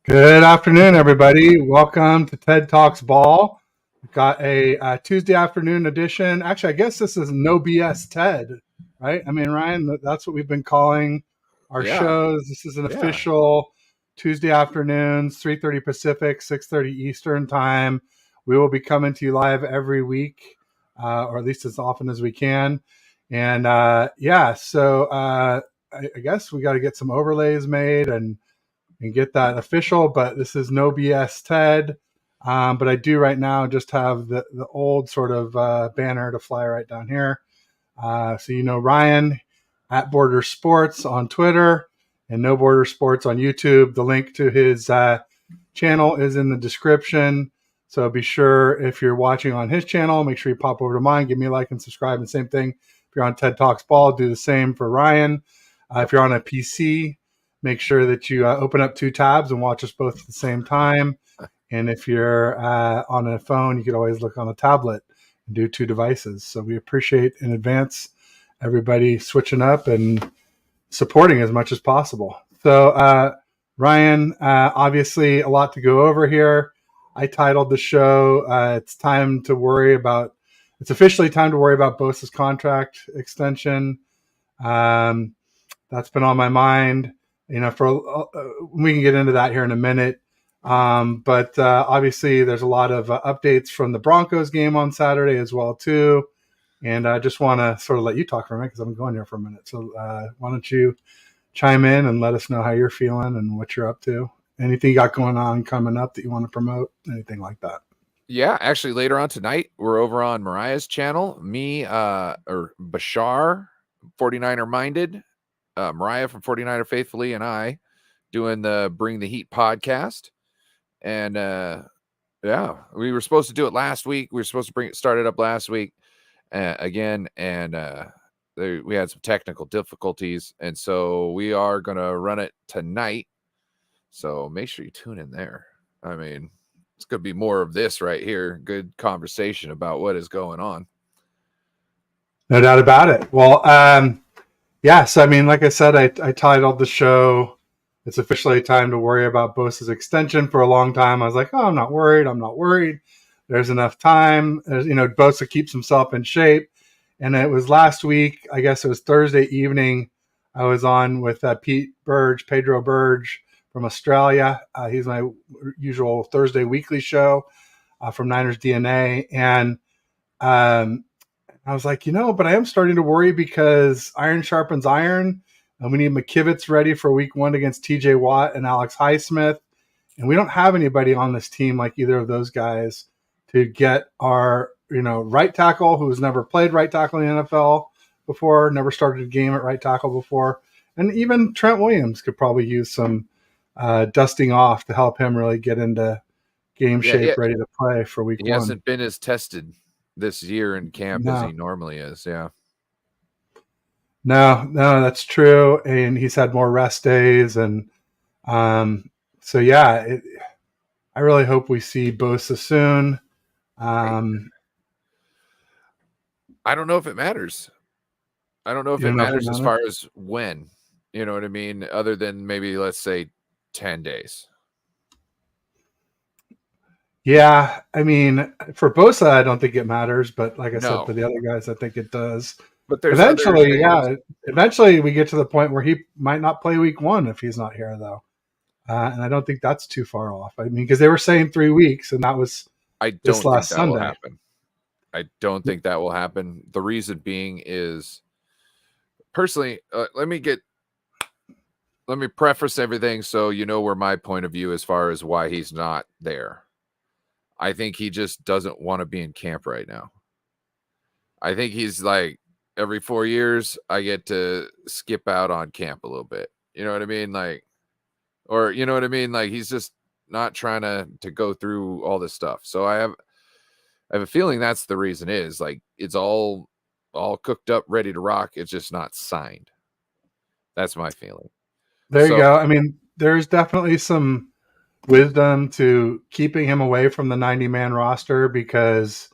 Good afternoon, everybody. Welcome to TED Talks Ball. We've got a Tuesday afternoon edition. Actually, I guess this is No BS TED, right? I mean, Ryan, that's what we've been calling our Yeah, shows. This is an yeah, official Tuesday afternoons, 3:30 Pacific, 6:30 Eastern time. We will be coming to you live every week, or at least as often as we can. And I guess we got to get some overlays made and get that official. But this is No BS TED. But I do right now just have the old sort of banner to fly right down here. So Ryan at Border Sports on Twitter and No Border Sports on YouTube. The link to his channel is in the description. So be sure, if you're watching on his channel, make sure you pop over to mine, give me a like and subscribe. And same thing if you're on TED Talks Ball, do the same for Ryan. If you're on a PC, make sure that you open up two tabs and watch us both at the same time. And if you're on a phone, you could always look on a tablet and do two devices. So we appreciate in advance everybody switching up and supporting as much as possible. So, Ryan, obviously a lot to go over here. I titled the show, it's officially time to worry about Bosa's contract extension. That's been on my mind, we can get into that here in a minute. But obviously there's a lot of updates from the Broncos game on Saturday as well, too. And I just want to sort of let you talk for a minute because I've been going here for a minute. So why don't you chime in and let us know how you're feeling and what you're up to? Anything you got going on coming up that you want to promote? Anything like that? yeah. Actually, later on tonight, we're over on Mariah's channel. Me, or Bashar, 49er Minded, Mariah from 49er Faithfully, and I doing the Bring the Heat podcast. And yeah, we were supposed to do it last week. We were supposed to start it up last week again, and we had some technical difficulties, and so we are gonna run it tonight. So make sure you tune in there. I mean, it's going to be more of this right here. Good conversation about what is going on. No doubt about it. Well, so I mean, like I said, I titled the show, it's officially time to worry about Bosa's extension. For a long time, I was like, oh, I'm not worried. There's enough time. Bosa keeps himself in shape. And it was last week, I guess it was Thursday evening, I was on with Pedro Burge from Australia. He's my usual Thursday weekly show from Niners DNA. And I was like, but I am starting to worry because iron sharpens iron. And we need McKivitz ready for week 1 against TJ Watt and Alex Highsmith. And we don't have anybody on this team like either of those guys to get our, right tackle, who's never played right tackle in the NFL before, never started a game at right tackle before. And even Trent Williams could probably use some dusting off to help him really get into game shape, ready to play for week 1. He hasn't been as tested this year in camp as he normally is. Yeah. No, that's true. And he's had more rest days. And I really hope we see Bosa soon. I don't know if it matters. I don't know if it matters as far as when, you know what I mean? Other than maybe, let's say, 10 days. Yeah, I mean, for Bosa, I don't think it matters. But like I said, for the other guys, I think it does. But there's eventually we get to the point where he might not play week 1 if he's not here, though. And I don't think that's too far off. I mean, because they were saying 3 weeks, and that was this last Sunday. I don't think that will happen. The reason being is, personally, let me preface everything so you know where my point of view as far as why he's not there. I think he just doesn't want to be in camp right now. I think he's like, every 4 years, I get to skip out on camp a little bit. You know what I mean? Like, or you know what I mean? Like, he's just not trying to go through all this stuff. So I have a feeling that's the reason is like, it's all cooked up, ready to rock. It's just not signed. That's my feeling. There you go. I mean, there's definitely some wisdom to keeping him away from the 90-man roster because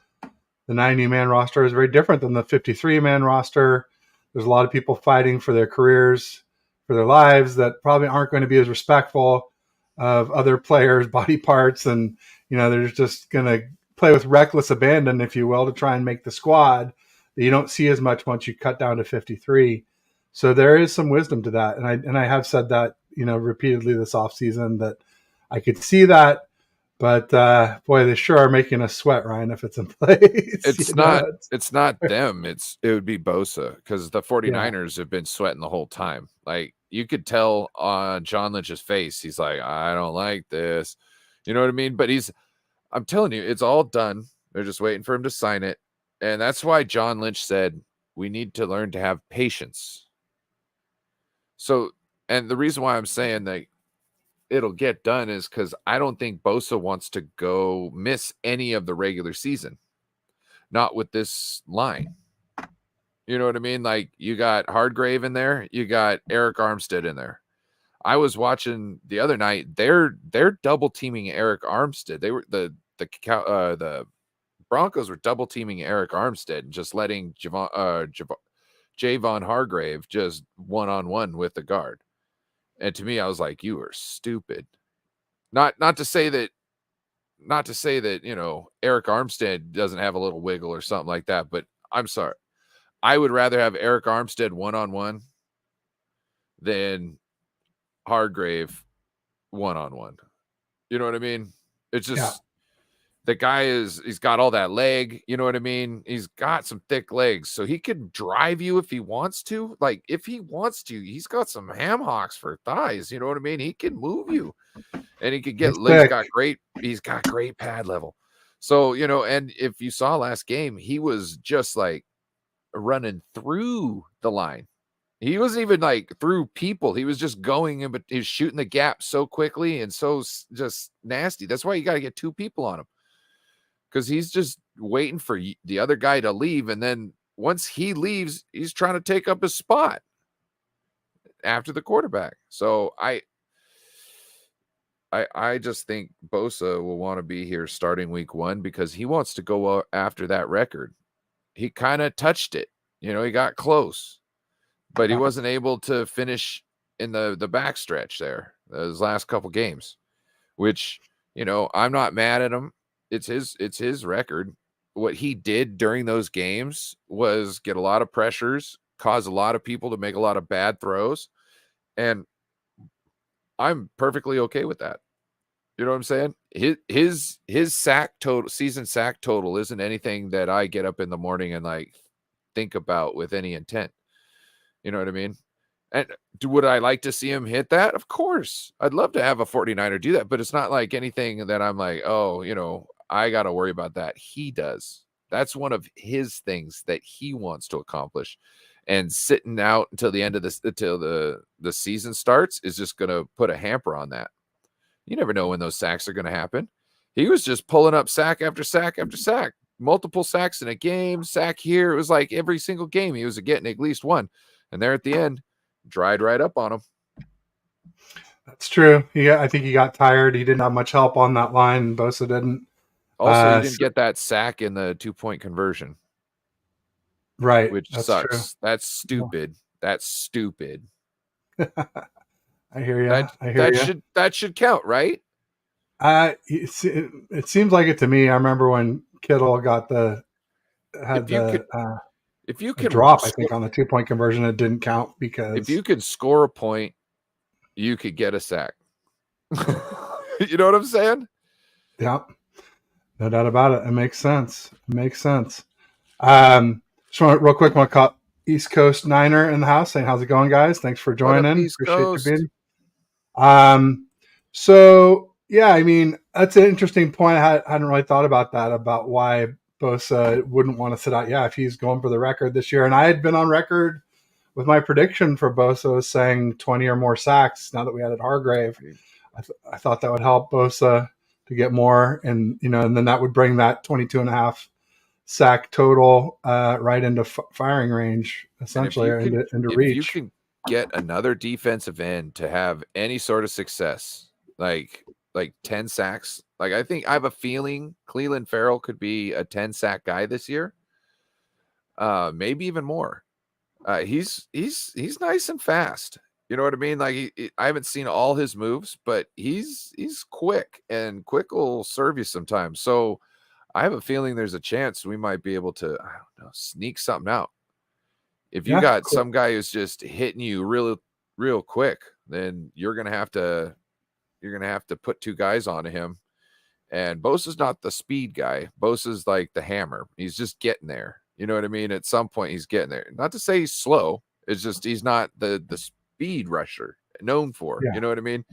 the 90-man roster is very different than the 53-man roster. There's a lot of people fighting for their careers, for their lives, that probably aren't going to be as respectful of other players' body parts, and they're just going to play with reckless abandon, if you will, to try and make the squad that you don't see as much once you cut down to 53. So there is some wisdom to that, and I have said that repeatedly this offseason that I could see that, but boy, they sure are making us sweat, Ryan, if it's in place. It's not them. It would be Bosa, because the 49ers have been sweating the whole time. Like, you could tell on John Lynch's face, he's like, I don't like this. You know what I mean? But I'm telling you, it's all done. They're just waiting for him to sign it. And that's why John Lynch said, we need to learn to have patience. So, and the reason why I'm saying that it'll get done is because I don't think Bosa wants to go miss any of the regular season. Not with this line. You know what I mean? Like, you got Hardgrave in there, you got Eric Armstead in there. I was watching the other night. They're double teaming Eric Armstead. They were the Broncos were double teaming Eric Armstead and just letting Javon Hargrave just one-on-one with the guard. And to me, I was like, you are stupid. Not to say that Eric Armstead doesn't have a little wiggle or something like that, but I'm sorry. I would rather have Eric Armstead one-on-one than Hargrave one-on-one. You know what I mean? It's just the guy he's got all that leg. You know what I mean? He's got some thick legs, so he could drive you if he wants to. Like, if he wants to, he's got some ham hocks for thighs. You know what I mean? He can move you, and he could get. He's got great pad level. So, and if you saw last game, he was just like running through the line. He wasn't even like through people. He was just going, but he was shooting the gap so quickly and so just nasty. That's why you got to get two people on him, because he's just waiting for the other guy to leave. And then once he leaves, he's trying to take up his spot after the quarterback. So I just think Bosa will want to be here starting week 1 because he wants to go after that record. He kind of touched it. He got close, but he wasn't able to finish in the backstretch there, those last couple games, which, I'm not mad at him. It's his record. What he did during those games was get a lot of pressures, cause a lot of people to make a lot of bad throws. And I'm perfectly okay with that. You know what I'm saying? His sack total, season sack total, isn't anything that I get up in the morning and like think about with any intent. You know what I mean? And would I like to see him hit that? Of course. I'd love to have a 49er do that, but it's not like anything that I'm like, oh, I got to worry about that. He does. That's one of his things that he wants to accomplish. And sitting out until the end of this, until the season starts, is just going to put a hamper on that. You never know when those sacks are going to happen. He was just pulling up sack after sack after sack, multiple sacks in a game, sack here. It was like every single game he was getting at least one. And there at the end, dried right up on him. That's true. I think he got tired. He didn't have much help on that line. Bosa didn't. Also, he didn't get that sack in the 2-point conversion. Right. Which that's sucks. True. That's stupid. That's stupid. I hear you. That should count, right? It seems like it to me. I remember when Kittle got if you can drop, I think, on the 2-point conversion, it didn't count because if you could score a point, you could get a sack. You know what I'm saying? Yeah, no doubt about it. It makes sense. Just want real quick, want to call East Coast Niner in the house saying, "How's it going, guys? Thanks for joining. East Coast. Appreciate you being." So yeah, I mean, that's an interesting point. I hadn't really thought about that, about why Bosa wouldn't want to sit out. Yeah, if he's going for the record this year, and I had been on record with my prediction for Bosa as saying 20 or more sacks. Now that we added Hargrave, I thought that would help Bosa to get more, and and then that would bring that 22.5 sack total right into firing range, essentially, into reach. If you can get another defensive end to have any sort of success, like 10 sacks, like I have a feeling Cleveland Farrell could be a 10 sack guy this year, maybe even more. He's nice and fast. You know what I mean? Like I haven't seen all his moves, but he's quick, and quick will serve you sometimes. So I have a feeling there's a chance we might be able to, I don't know, sneak something out. If you Yeah, got cool. some guy who's just hitting you real quick, then you're gonna have to put two guys onto him. And Bosa's not the speed guy. Bosa's like the hammer. He's just getting there. You know what I mean? At some point, he's getting there. Not to say he's slow. It's just he's not the speed rusher known for. Yeah, You know what I mean?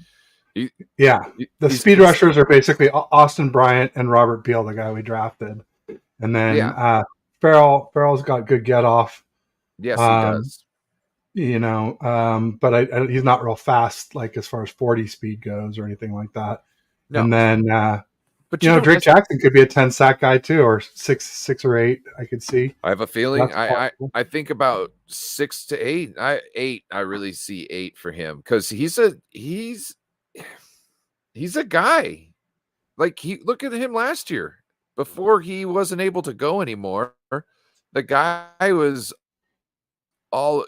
He, yeah. The speed he's rushers are basically Austin Bryant and Robert Beal, the guy we drafted, and then yeah. Farrell's got good get off. Yes, he Um, does. but he's not real fast, like as far as 40 speed goes or anything like that. And No, then but you don't. Drake Jackson could be a 10 sack guy too, or six or eight. I could see. I have a feeling. That's possible. I think about 6 to 8. I really see 8 for him because he's a guy. Like he look at him last year before he wasn't able to go anymore. The guy was all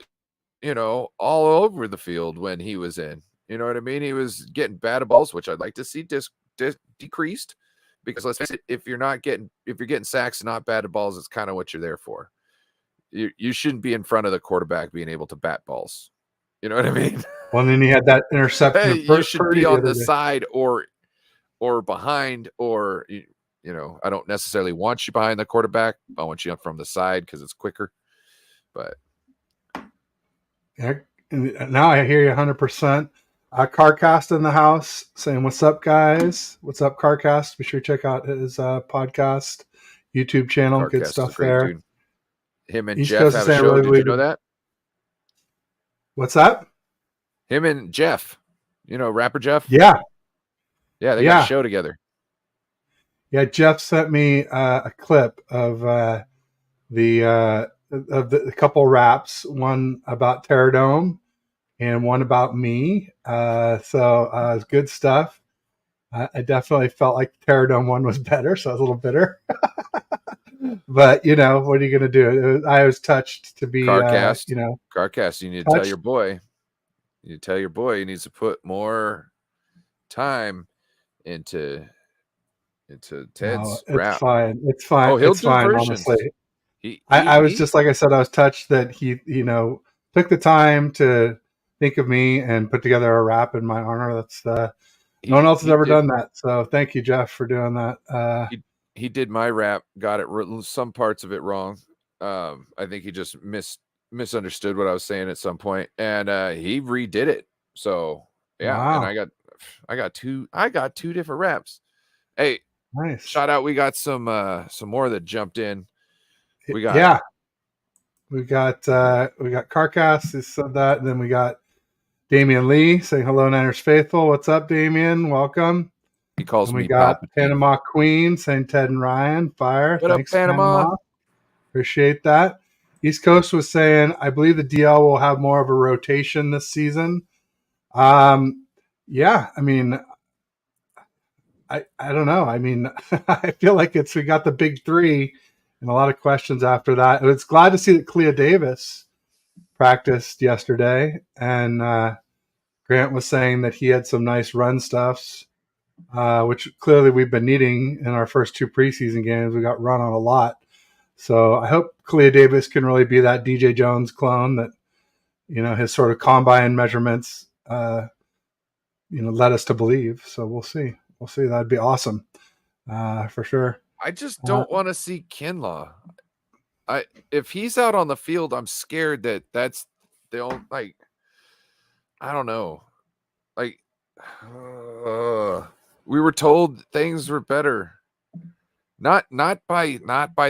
all over the field when he was in. You know what I mean? He was getting batted balls, which I'd like to see decreased, because let's face it, if you're getting sacks and not batted balls, it's kind of what you're there for. You shouldn't be in front of the quarterback being able to bat balls. You know what I mean? Well, and then he had that interception of You should Purdy be the on other the day. side or behind, or I don't necessarily want you behind the quarterback. I want you from the side because it's quicker. But Yeah, and now I hear you 100%. Carcast in the house saying, "What's up, guys? What's up, Carcast? Be sure to check out his podcast, YouTube channel. Good Carcast is a stuff great there. dude. Him and East Jeff Coast is have a saying, show. really Did you believe know it. that? What's that? Him and Jeff, rapper Jeff. Yeah, Yeah, they got a yeah, show together. yeah. Jeff sent me a clip of the a couple raps, one about Terradome and one about me. So it's good stuff. I definitely felt like the Terradome one was better, so I was a little bitter. But what are you going to do? I was touched to be, Carcast. Carcast. You need to tell touched. your boy. You tell your boy he needs to put more time into No, Ted's it's rap. fine. It's fine. Oh, he'll It's do fine. Honestly, versions. I was just like I said. I was touched that he, took the time to think of me and put together a rap in my honor. That's no one else has he ever did done that. So thank you, Jeff, for doing that. he did my rap. Got it some parts of it wrong. I think he just misunderstood what I was saying at some point, and he redid it. So yeah, and Wow, I got two different raps. Hey, nice. shout out! We got some more that jumped in. We got Yeah, we got Carcass who said that, and then we got Damian Lee saying hello, Niners faithful. What's up, Damian? Welcome. he calls And we me got Palpatine. Panama Queen saying Ted and Ryan fire. What up, Thanks, Panama? Panama. Appreciate that. East Coast was saying, I believe the DL will have more of a rotation this season. Yeah, I mean, I don't know. I mean, I feel like we got the big three and a lot of questions after that. It's glad to see that Clea Davis practiced yesterday, and Grant was saying that he had some nice run stuffs, which clearly we've been needing in our first two preseason games. We got run on a lot. So I hope Clea Davis can really be that DJ Jones clone that, his sort of combine measurements, led us to believe. So we'll see. We'll see. That'd be awesome, for sure. I just don't want to see Kinlaw. If he's out on the field, I'm scared that that's the only, like, I don't know. Like, we were told things were better. Not by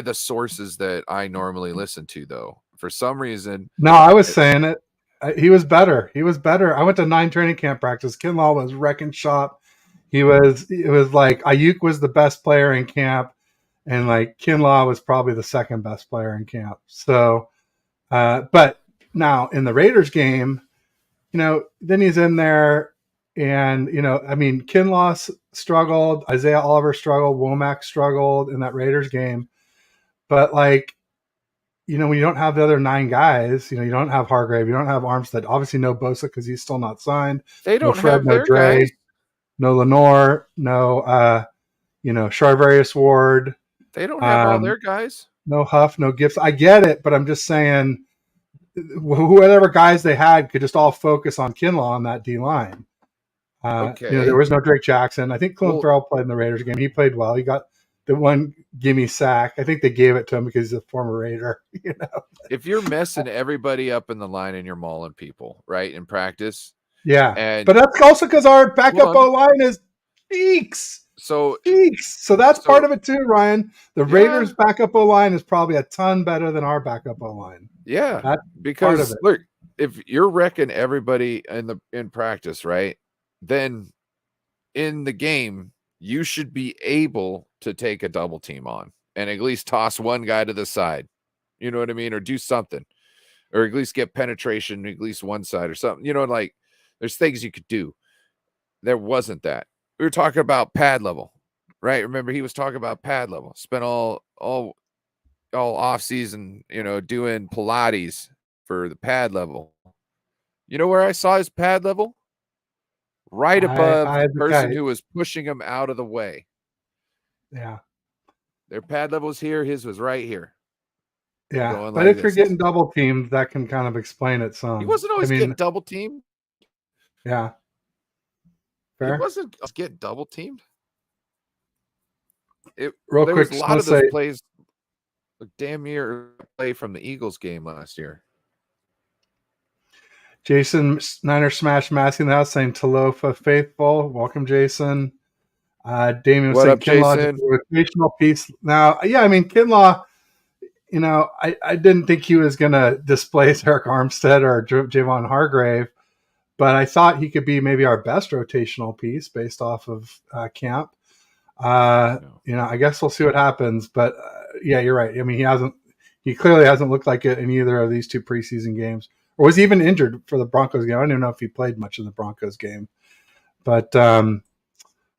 the sources that I normally listen to, though. For some reason, No, I was saying it. He was better. He was better. I went to 9 training camp practice. Kinlaw was wrecking shop. It was like Ayuk was the best player in camp, and like Kinlaw was probably the second best player in camp. So, but now in the Raiders game, then he's in there, and I mean, Kinlaw struggled, Isaiah Oliver struggled, Womack struggled in that Raiders game, but like when you don't have the other 9 guys, you don't have Hargrave, you don't have Armstead, obviously no Bosa because he's still not signed, They no don't Fred, have no their guys. Dre, no Lenore, no Charvarius Ward, They don't have all um, their guys. no Huff, no Gifts. I get it, but I'm just saying, whatever guys they had could just all focus on Kinlaw on that D line. There Okay. was no Drake Jackson. I think Clelin Well, Ferrell played in the Raiders game. He played well. He got the one gimme sack. I think they gave it to him because he's a former Raider. if you're messing everybody up in the line and you're mauling people, right, in practice, Yeah, and but that's also because our hold backup on. O line is cheeks. So So that's part of it too, Ryan. The yeah, Raiders' backup O line is probably a ton better than our backup O line. yeah, That's part of because it. look, if you're wrecking everybody in practice, right, then in the game you should be able to take a double team on and at least toss one guy to the side. You know what I mean? Or do something, or at least get penetration at least one side or something. Like there's things you could do. There wasn't that. We were talking about pad level, right? Remember, he was talking about pad level. Spent all off season, doing Pilates for the pad level. You know where I saw his pad level? Right above the person who was pushing him out of the way. Yeah. Their pad level was here. His was right here. Yeah. But if you're getting double teamed, that can kind of explain it some. He wasn't always getting double teamed. Yeah. Fair. He wasn't getting double teamed. There quick, was a lot of those plays, damn near play from the Eagles game last year. Jason Niner Smash Masking the House saying Talofa faithful. Welcome, Jason. Damien was saying Kinlaw just a rotational piece. Now, yeah, I mean Kinlaw. I didn't think he was going to displace Eric Armstead or Javon Hargrave, but I thought he could be maybe our best rotational piece based off of camp. I guess we'll see what happens. But yeah, you're right. I mean, he clearly hasn't looked like it in either of these 2 preseason games, or was even injured for the Broncos game. I don't even know if he played much in the Broncos game, but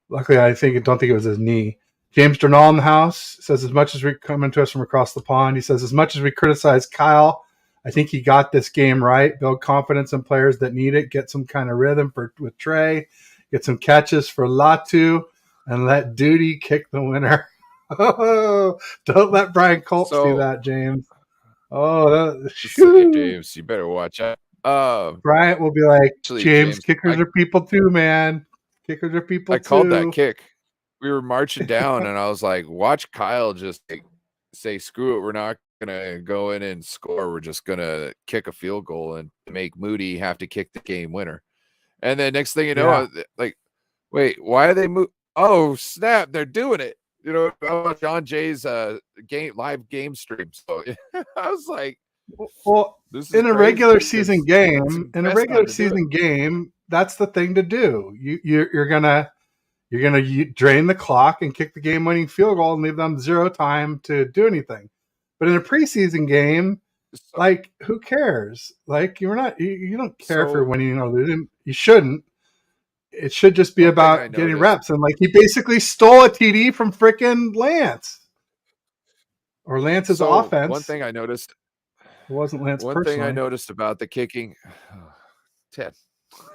luckily, don't think it was his knee. James Durnall in the house says, as much as we coming to us from across the pond, he says, as much as we criticize Kyle, I think he got this game right. Build confidence in players that need it. Get some kind of rhythm with Trey. Get some catches for Latu, and let Duty kick the winner. Oh, don't let Brian Colts do that, James. Oh, James, you better watch out. Bryant will be like, James, kickers are people too, man. Kickers are people too. I called that kick. We were marching down, and I was like, watch Kyle just say, screw it. We're not going to go in and score. We're just going to kick a field goal and make Moody have to kick the game winner. And then next thing you know, I was like, wait, why are they move? Oh, snap. They're doing it. John Jay's live game stream. So I was like, well, in a regular season game, that's the thing to do. You're gonna drain the clock and kick the game-winning field goal and leave them 0 time to do anything. But in a preseason game, like, who cares? Like, you don't care if you're winning or losing. You shouldn't. It should just be about getting reps. And like, he basically stole a TD from frickin' Lance or Lance's offense. One thing I noticed. It wasn't Lance personally. Thing I noticed about the kicking, Ted,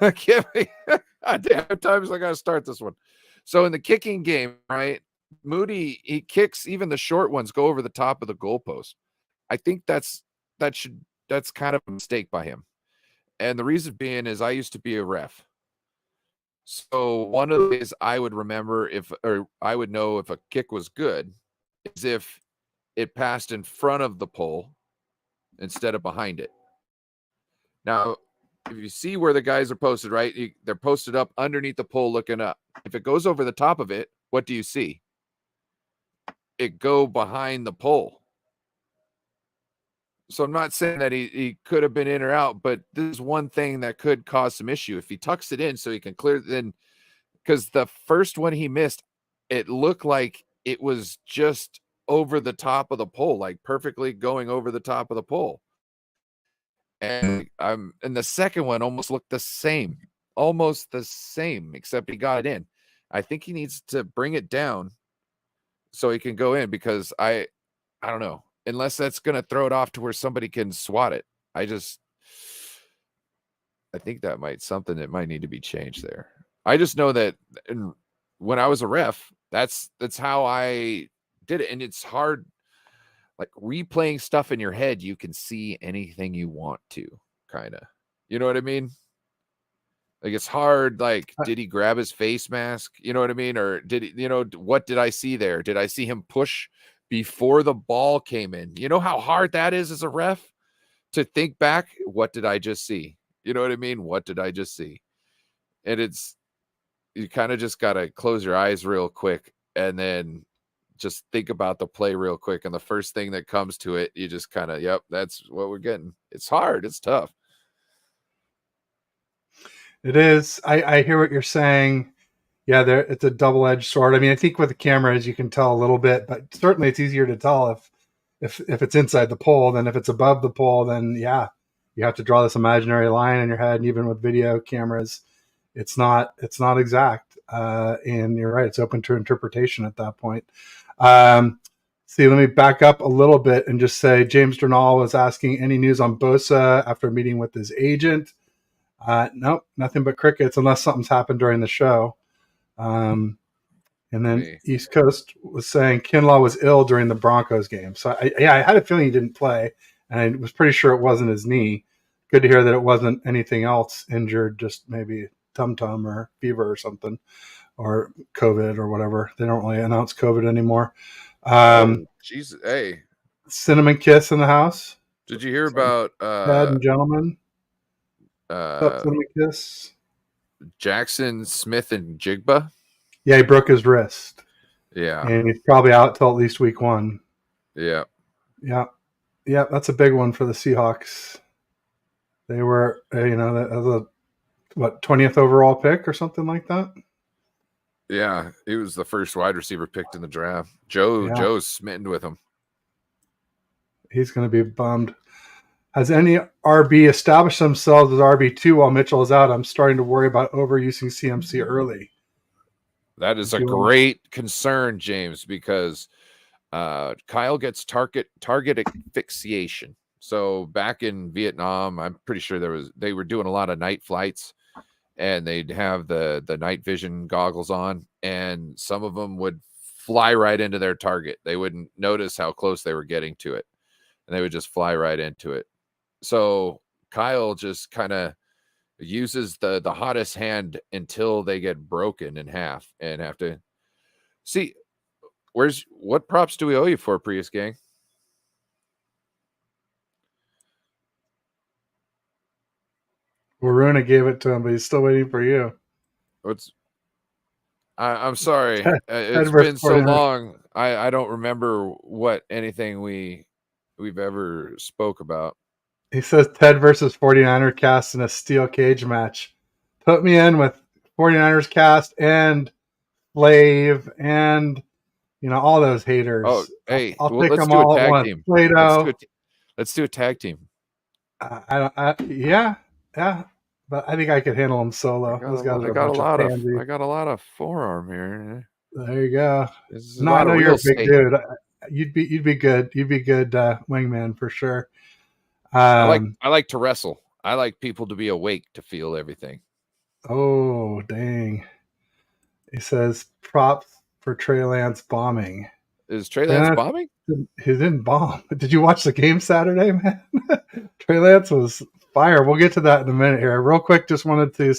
I can't. Damn times I got to start this one. So in the kicking game, right, Moody, he kicks, even the short ones go over the top of the goalpost. I think that's kind of a mistake by him. And the reason being is I used to be a ref. So one of the ways I would remember I would know if a kick was good is if it passed in front of the pole instead of behind it. Now, if you see where the guys are posted, right, they're posted up underneath the pole looking up. If it goes over the top of it, what do you see? It go behind the pole. So I'm not saying that he could have been in or out, but this is one thing that could cause some issue. If he tucks it in so he can clear, then, because the first one he missed, it looked like it was just over the top of the pole, like perfectly going over the top of the pole. And the second one almost looked the same, except he got it in. I think he needs to bring it down so he can go in, because I don't know. unless that's going to throw it off to where somebody can swat it. I think that something that might need to be changed there. I just know that when I was a ref, that's how I did it. And it's hard, like replaying stuff in your head. You can see anything you want to, kind of, you know what I mean? Like it's hard. Like, did he grab his face mask? You know what I mean? Or did he, what did I see there? Did I see him push before the ball came in? You know how hard that is as a ref to think back. What did I just see? You know what I mean? What did I just see? And you kind of just got to close your eyes real quick and then just think about the play real quick. And the first thing that comes to it, you just kind of, yep, that's what we're getting. It's hard. It's tough. It is. I hear what you're saying. Yeah, it's a double-edged sword. I mean, I think with the cameras you can tell a little bit, but certainly it's easier to tell if it's inside the pole than if it's above the pole. Then yeah, you have to draw this imaginary line in your head. And even with video cameras, it's not exact. And you're right; it's open to interpretation at that point. See, let me back up a little bit and just say James Durnall was asking any news on Bosa after meeting with his agent. Nope, nothing but crickets unless something's happened during the show. And then East Coast was saying Kinlaw was ill during the Broncos game. So I had a feeling he didn't play, and I was pretty sure it wasn't his knee. Good to hear that it wasn't anything else injured, just maybe tum-tum or fever or something, or COVID or whatever. They don't really announce COVID anymore. Jesus, hey. Cinnamon Kiss in the house. Did you hear about Dad and gentlemen? Cinnamon Kiss? Jackson Smith and Jigba? Yeah, he broke his wrist. Yeah. And he's probably out till at least week 1. Yeah. Yeah. Yeah, that's a big one for the Seahawks. They were, that was 20th overall pick or something like that? Yeah, he was the first wide receiver picked in the draft. Joe's smitten with him. He's going to be bummed. Has any RB established themselves as RB2 while Mitchell is out? I'm starting to worry about overusing CMC early. That is a great concern, James, because Kyle gets target asphyxiation. So back in Vietnam, I'm pretty sure they were doing a lot of night flights, and they'd have the night vision goggles on, and some of them would fly right into their target. They wouldn't notice how close they were getting to it, and they would just fly right into it. So Kyle just kind of uses the hottest hand until they get broken in half and have to see. What props do we owe you for, Prius gang? Waruna gave it to him, but he's still waiting for you. I'm sorry. It's been so long. I don't remember anything we've ever spoke about. He says Ted versus 49er cast in a steel cage match. Put me in with 49ers cast and Flav and all those haters. Oh, hey, I'll take them all at once. Plato. Let's do a tag team. Yeah, but I think I could handle them solo. I got a lot of forearm here. There you go. No, I know you're a big dude. You'd be good. You'd be good wingman for sure. I like to wrestle. I like people to be awake to feel everything. Oh, dang. He says props for Trey Lance bombing. Is Trey Lance bombing? He didn't bomb. Did you watch the game Saturday, man? Trey Lance was fire. We'll get to that in a minute here. Real quick, just wanted to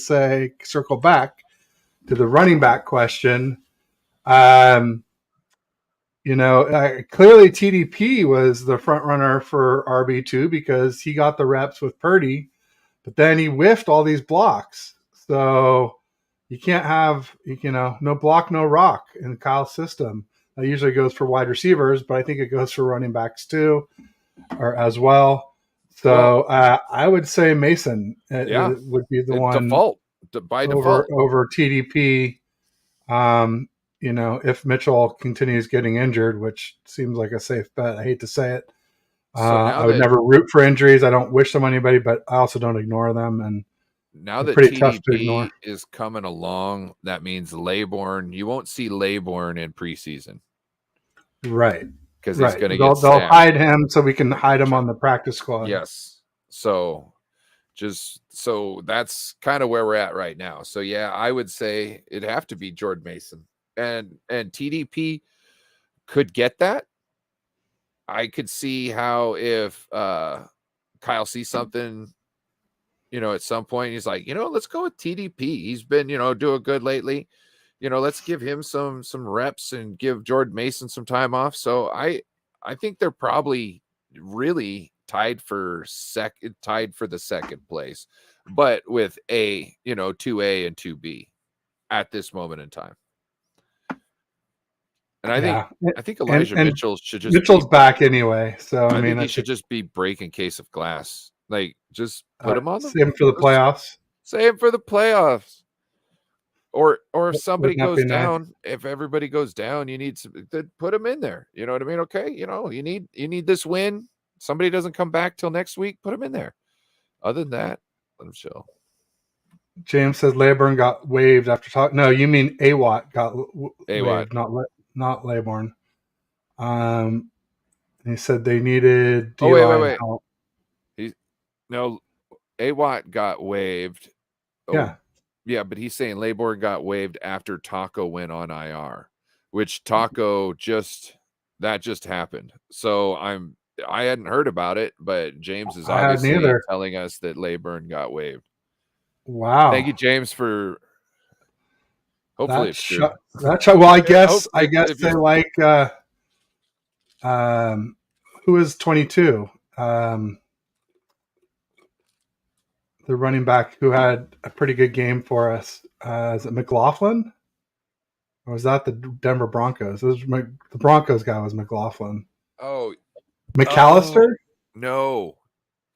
circle back to the running back question. Clearly TDP was the front runner for RB2 because he got the reps with Purdy, but then he whiffed all these blocks. So you can't have, no block, no rock in Kyle's system. That usually goes for wide receivers, but I think it goes for running backs too, or as well. So I would say Mason would be the one by default over TDP. If Mitchell continues getting injured, which seems like a safe bet. I hate to say it. I would never root for injuries. I don't wish them on anybody, but I also don't ignore them. And now that TDP is coming along, that means Laybourne. You won't see Laybourne in preseason. Right. because he's Right. going to get They'll snapped. hide him so we can hide him on the practice squad. Yes. So that's kind of where we're at right now. So yeah, I would say it'd have to be Jordan Mason, and TDP could get that. I could see how if Kyle sees something, at some point he's like, let's go with TDP. He's been, doing good lately. Let's give him some reps and give Jordan Mason some time off. So I think they're probably really tied for the second place, but with 2A and 2B at this moment in time. And I think Elijah And Mitchell should just Mitchell's back anyway. So I think he should just be breaking case of glass. Like, just put him on same for the playoffs. Save for the playoffs. Or if somebody Wouldn't that goes be nice? down, if everybody goes down, you need to put them in there. You know what I mean? Okay, you need this win. Somebody doesn't come back till next week, put them in there. Other than that, let them chill. James says Laybourne got waived after talk. No, you mean Awatt got waived, not Laybourne. He said they needed wait. help. Awatt got waived. Yeah. Yeah, but he's saying Laybourne got waived after Taco went on IR, which Taco just happened. So I hadn't heard about it, but James is obviously telling us that Laybourne got waived. Wow. Thank you, James, for hopefully it's true. Well, I guess they like who is 22? The running back who had a pretty good game for us. Is it McLaughlin? Or was that the Denver Broncos? The Broncos guy was McLaughlin. Oh, McAllister? Oh, no,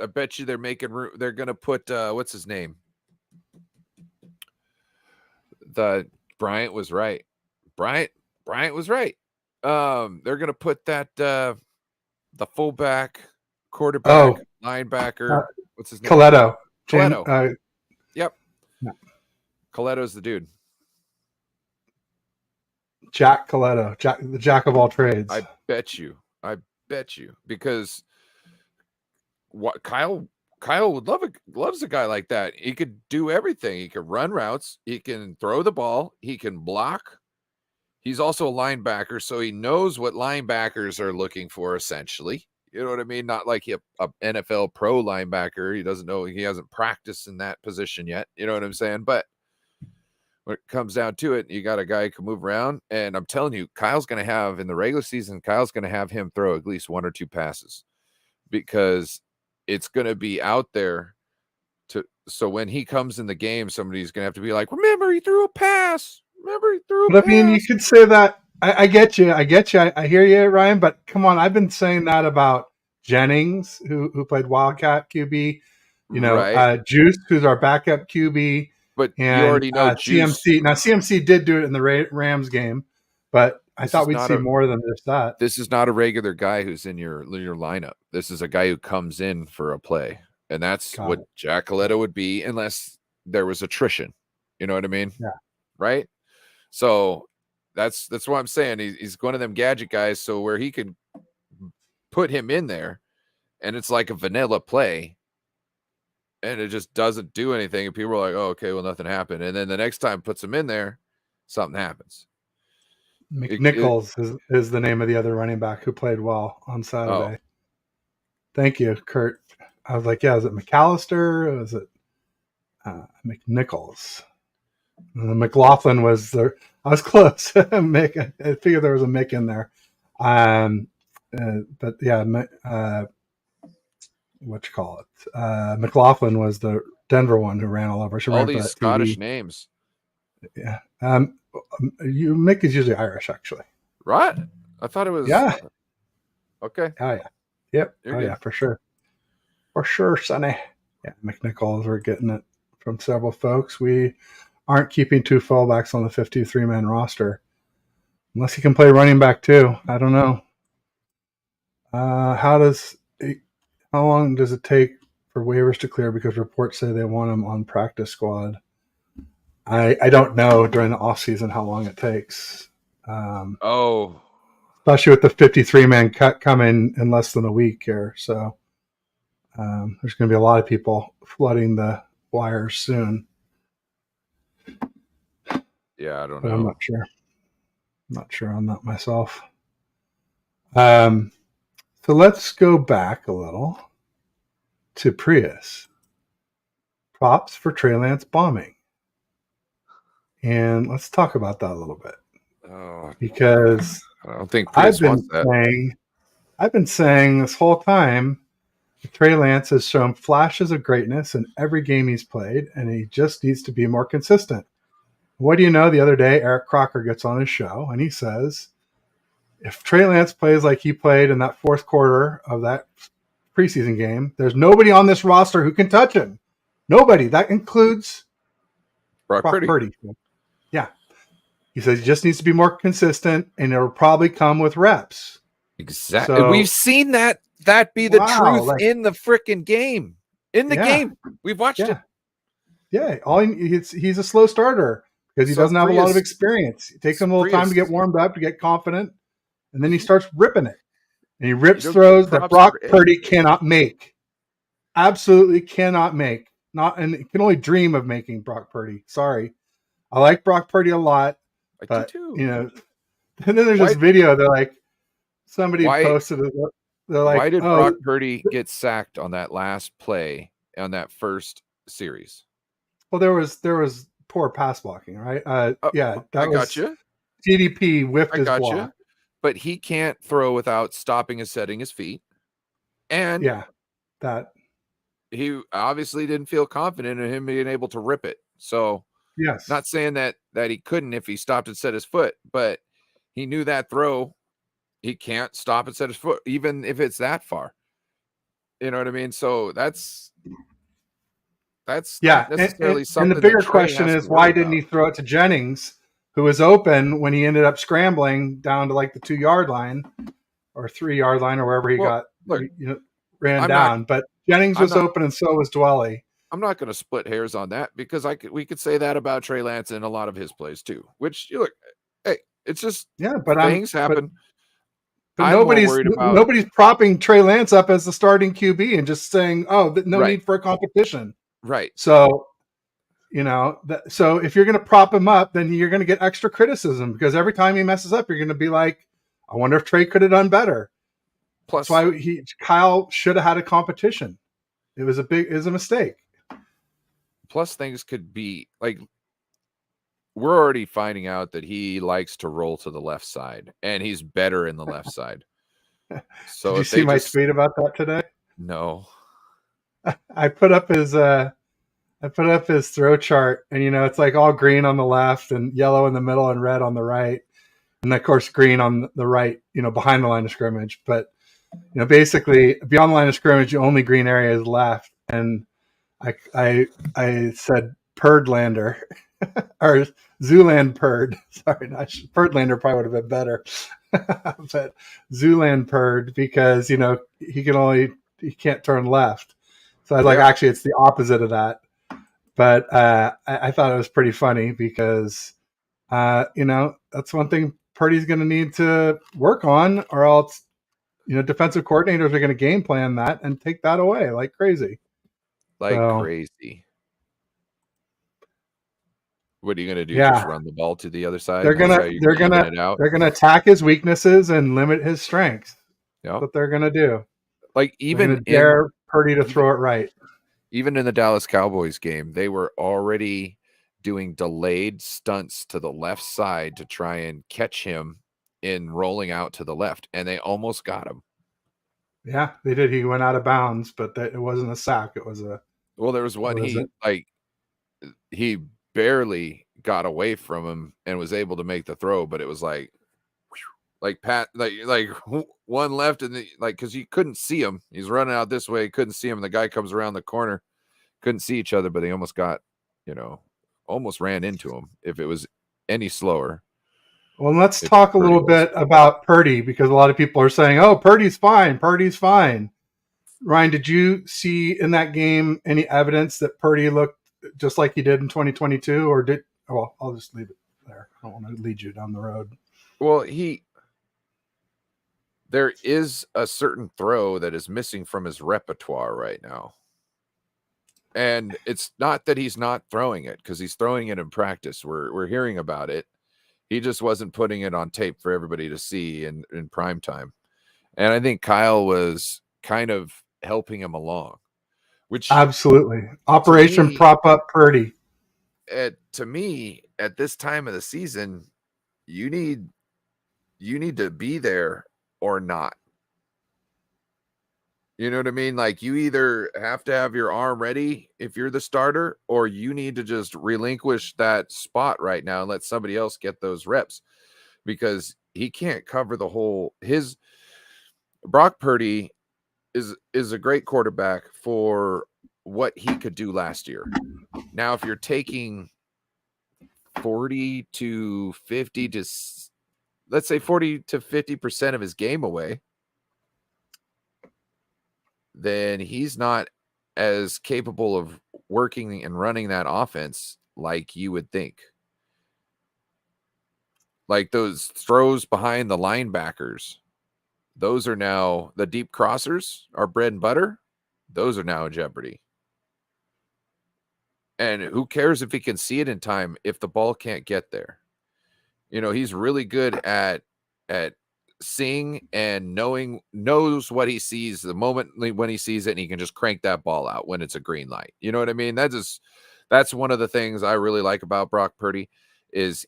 I bet you they're making room. They're gonna put what's his name? The Bryant was right. Bryant was right. They're gonna put that the fullback, quarterback, linebacker. What's his name? Coletto. Yep. Yeah. Coletto's the dude. Jack Coletto, the jack of all trades. I bet you, because what Kyle loves a guy like that. He could do everything. He could run routes. He can throw the ball. He can block. He's also a linebacker, so he knows what linebackers are looking for, essentially. You know what I mean? Not like a NFL pro linebacker. He doesn't know. He hasn't practiced in that position yet. You know what I'm saying? But when it comes down to it, you got a guy who can move around. And I'm telling you, Kyle's going to have, in the regular season, Kyle's going to have him throw at least 1 or 2 passes, because it's going to be out there. So when he comes in the game, somebody's going to have to be like, remember, he threw a pass. But I mean, you could say that. I get you. I hear you, Ryan. But come on, I've been saying that about Jennings, who played Wildcat QB. Right. Juice, who's our backup QB. But you already know Juice. CMC. Now CMC did do it in the Rams game, but I thought we'd see more than just that. This is not a regular guy who's in your lineup. This is a guy who comes in for a play, and that's what Jack Coletto would be, unless there was attrition. You know what I mean? Yeah. Right. So that's what I'm saying. He's one of them gadget guys. So where he can put him in there, and it's like a vanilla play, and it just doesn't do anything. And people are like, "Oh, okay, well, nothing happened." And then the next time puts him in there, something happens. McNichols is the name of the other running back who played well on Saturday. Oh. Thank you, Kurt. I was like, yeah, is it McAllister? Or is it McNichols? McLaughlin was there. I was close. Mick, I figured there was a Mick in there. But yeah, what you call it? McLaughlin was the Denver one who ran all over. All these Scottish names. Yeah. Mick is usually Irish, actually. Right? I thought it was. Yeah. Okay. Oh yeah. Yep. Yeah, for sure. For sure, Sonny. Yeah, McNichols, we're getting it from several folks. We aren't keeping 2 fullbacks on the 53-man roster. Unless he can play running back too. I don't know. How long does it take for waivers to clear, because reports say they want him on practice squad? I don't know during the off season how long it takes. especially with the 53-man cut coming in less than a week here. So there's going to be a lot of people flooding the wires soon. Yeah, I don't But know. I'm not sure. I'm not sure on that myself. So let's go back a little to Prius. Props for Trey Lance bombing. And let's talk about that a little bit. Oh, Because I don't think Prius wants that. I've been saying this whole time, Trey Lance has shown flashes of greatness in every game he's played, and he just needs to be more consistent. What do you know? The other day, Eric Crocker gets on his show, and he says, if Trey Lance plays like he played in that fourth quarter of that preseason game, there's nobody on this roster who can touch him. Nobody. That includes Brock Purdy. Yeah. He says he just needs to be more consistent, and it'll probably come with reps. Exactly. So, we've seen that be the truth in the freaking game. In the game. We've watched it. Yeah. He's a slow starter because he doesn't have a lot of experience. It takes him a little time to get warmed up, to get confident, and then he starts ripping it. And he rips throws that Brock Purdy cannot make. Absolutely cannot make. And can only dream of making Brock Purdy. Sorry. I like Brock Purdy a lot. But, too. And then there's this video that somebody posted it. They're like, why did Brock Purdy get sacked on that last play on that first series? Well, there was poor pass blocking, right? That was gotcha. TDP whiffed his block. But he can't throw without stopping and setting his feet. And he obviously didn't feel confident in him being able to rip it. So yes, not saying that he couldn't if he stopped and set his foot, but he knew that throw, he can't stop and set his foot, even if it's that far. You know what I mean? So that's not necessarily something. And the bigger question is, why didn't he throw it to Jennings, who was open when he ended up scrambling down to the 2-yard line or 3-yard line or wherever he ran down. But Jennings was open, and so was Dwelly. I'm not going to split hairs on that, because we could say that about Trey Lance in a lot of his plays too. Which hey, it's just things happen. But nobody's propping Trey Lance up as the starting QB and just saying, need for a competition. Right. So, so if you're going to prop him up, then you're going to get extra criticism, because every time he messes up, you're going to be like, I wonder if Trey could have done better. Plus, that's why Kyle should have had a competition. It was a mistake. Plus, things could be we're already finding out that he likes to roll to the left side, and he's better in the left side. So did you see my tweet about that today? No. I put up his throw chart, and it's all green on the left and yellow in the middle and red on the right, and of course green on the right, behind the line of scrimmage. But basically beyond the line of scrimmage, the only green area is left, and I said Perdlander or Zooland Perd. Sorry, Perdlander probably would have been better, but Zooland Perd, because he can't turn left. So I was actually, it's the opposite of that. But I thought it was pretty funny, because that's one thing Purdy's going to need to work on, or else defensive coordinators are going to game plan that and take that away like crazy. Crazy. What are you going to do? Just run the ball to the other side? They're gonna attack his weaknesses and limit his strengths. That's what they're gonna do. Even dare Purdy to throw it right. Even in the Dallas Cowboys game, they were already doing delayed stunts to the left side to try and catch him in rolling out to the left, and they almost got him. Yeah, they did. He went out of bounds, but it wasn't a sack. It was a. Well, there was one he barely got away from him and was able to make the throw, but it was like one left, and because he couldn't see him, he's running out this way, couldn't see him, and the guy comes around the corner, couldn't see each other, but they almost got, almost ran into him if it was any slower. Well, let's talk a little bit about Purdy, because a lot of people are saying, "Oh, Purdy's fine. Purdy's fine." Ryan, did you see in that game any evidence that Purdy looked just like he did in 2022, or did? Well, I'll just leave it there. I don't want to lead you down the road. Well, there is a certain throw that is missing from his repertoire right now. And it's not that he's not throwing it, because he's throwing it in practice. We're hearing about it. He just wasn't putting it on tape for everybody to see in prime time. And I think Kyle was kind of helping him along, which Absolutely. to Operation me, prop up Purdy. at this time of the season, you need to be there or not. You know what I mean? Like, you either have to have your arm ready if you're the starter, or you need to just relinquish that spot right now and let somebody else get those reps, because he can't cover the whole. His Brock Purdy is a great quarterback for what he could do last year. Now, if you're taking 40 to 50 to, let's say 40 to 50% of his game away, then he's not as capable of working and running that offense like you would think. Like those throws behind the linebackers, those are now the deep crossers, our bread and butter. Those are now in jeopardy. And who cares if he can see it in time if the ball can't get there? You know, he's really good at seeing and knows what he sees the moment when he sees it, and he can just crank that ball out when it's a green light. You know what I mean? That's one of the things I really like about Brock Purdy, is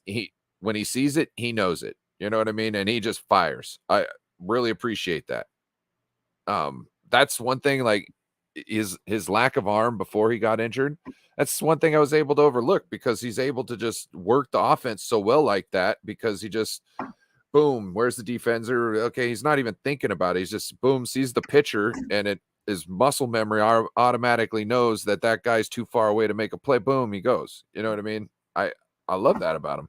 when he sees it, he knows it. You know what I mean? And he just fires. I really appreciate that. That's one thing, like his lack of arm before he got injured. That's one thing I was able to overlook, because he's able to just work the offense so well like that, because he just boom, where's the defender? Okay, he's not even thinking about it. He's just boom, sees the pitcher, and his muscle memory automatically knows that guy's too far away to make a play. Boom, he goes. You know what I mean? I love that about him.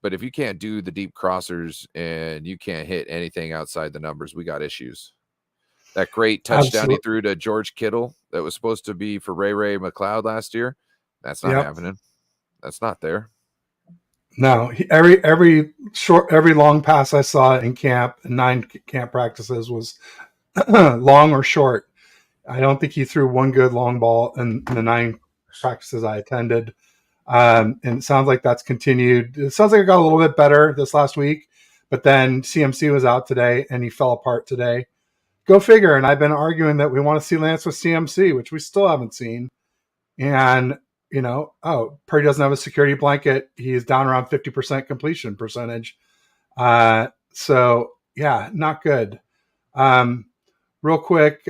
But if you can't do the deep crossers and you can't hit anything outside the numbers, we got issues. That great touchdown he threw to George Kittle that was supposed to be for Ray McLeod last year, that's not happening. That's not there. No, every long pass I saw in camp, 9 camp practices, was long or short. I don't think he threw one good long ball in the 9 practices I attended. And it sounds like that's continued. It sounds like it got a little bit better this last week, but then CMC was out today and he fell apart today. Go figure. And I've been arguing that we want to see Lance with CMC, which we still haven't seen. And, Purdy doesn't have a security blanket. He's down around 50% completion percentage. So, yeah, not good. Real quick,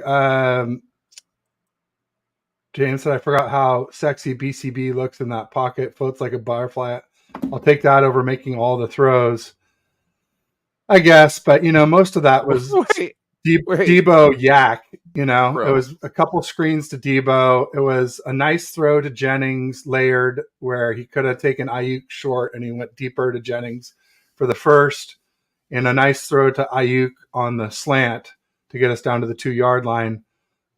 James said, I forgot how sexy BCB looks in that pocket. Floats like a butterfly. I'll take that over making all the throws, I guess. But, most of that was Debo yak. Bro. It was a couple screens to Debo. It was a nice throw to Jennings layered, where he could have taken Ayuk short and he went deeper to Jennings for the first, and a nice throw to Ayuk on the slant to get us down to the 2-yard line.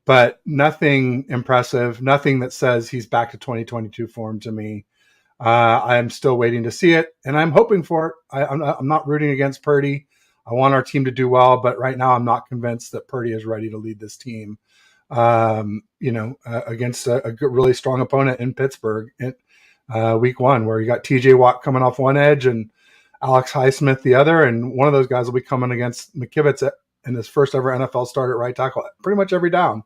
But nothing impressive, nothing that says he's back to 2022 form to me. I'm still waiting to see it, and I'm hoping for it. I'm not rooting against Purdy. I want our team to do well, but right now I'm not convinced that Purdy is ready to lead this team, against a really strong opponent in Pittsburgh in week 1, where you got TJ Watt coming off one edge and Alex Highsmith the other, and one of those guys will be coming against McKivitz in his first ever NFL start at right tackle pretty much every down.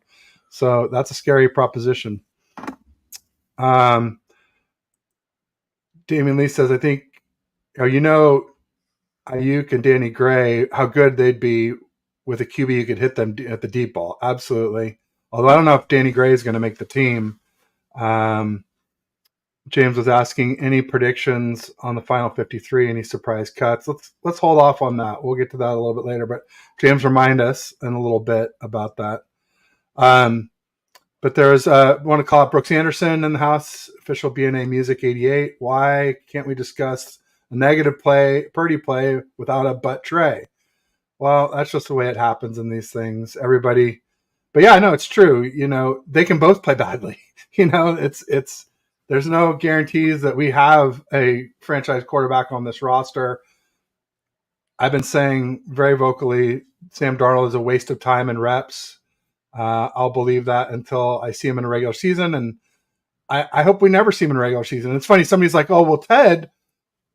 So that's a scary proposition. Damian Lee says, I think, Ayuk and Danny Gray, how good they'd be with a QB who could hit them at the deep ball. Absolutely. Although I don't know if Danny Gray is going to make the team. James was asking any predictions on the final 53, any surprise cuts. Let's hold off on that. We'll get to that a little bit later. But James, remind us in a little bit about that. But there's want to call it Brooks Anderson in the house, official BNA Music 88. Why can't we discuss a negative Purdy play without a butt Trey? Well, that's just the way it happens in these things. Everybody, but yeah, I know it's true. They can both play badly. It's there's no guarantees that we have a franchise quarterback on this roster. I've been saying very vocally Sam Darnold is a waste of time and reps. I'll believe that until I see him in a regular season, and I hope we never see him in a regular season. It's funny. Somebody's like, "Oh, well, Ted,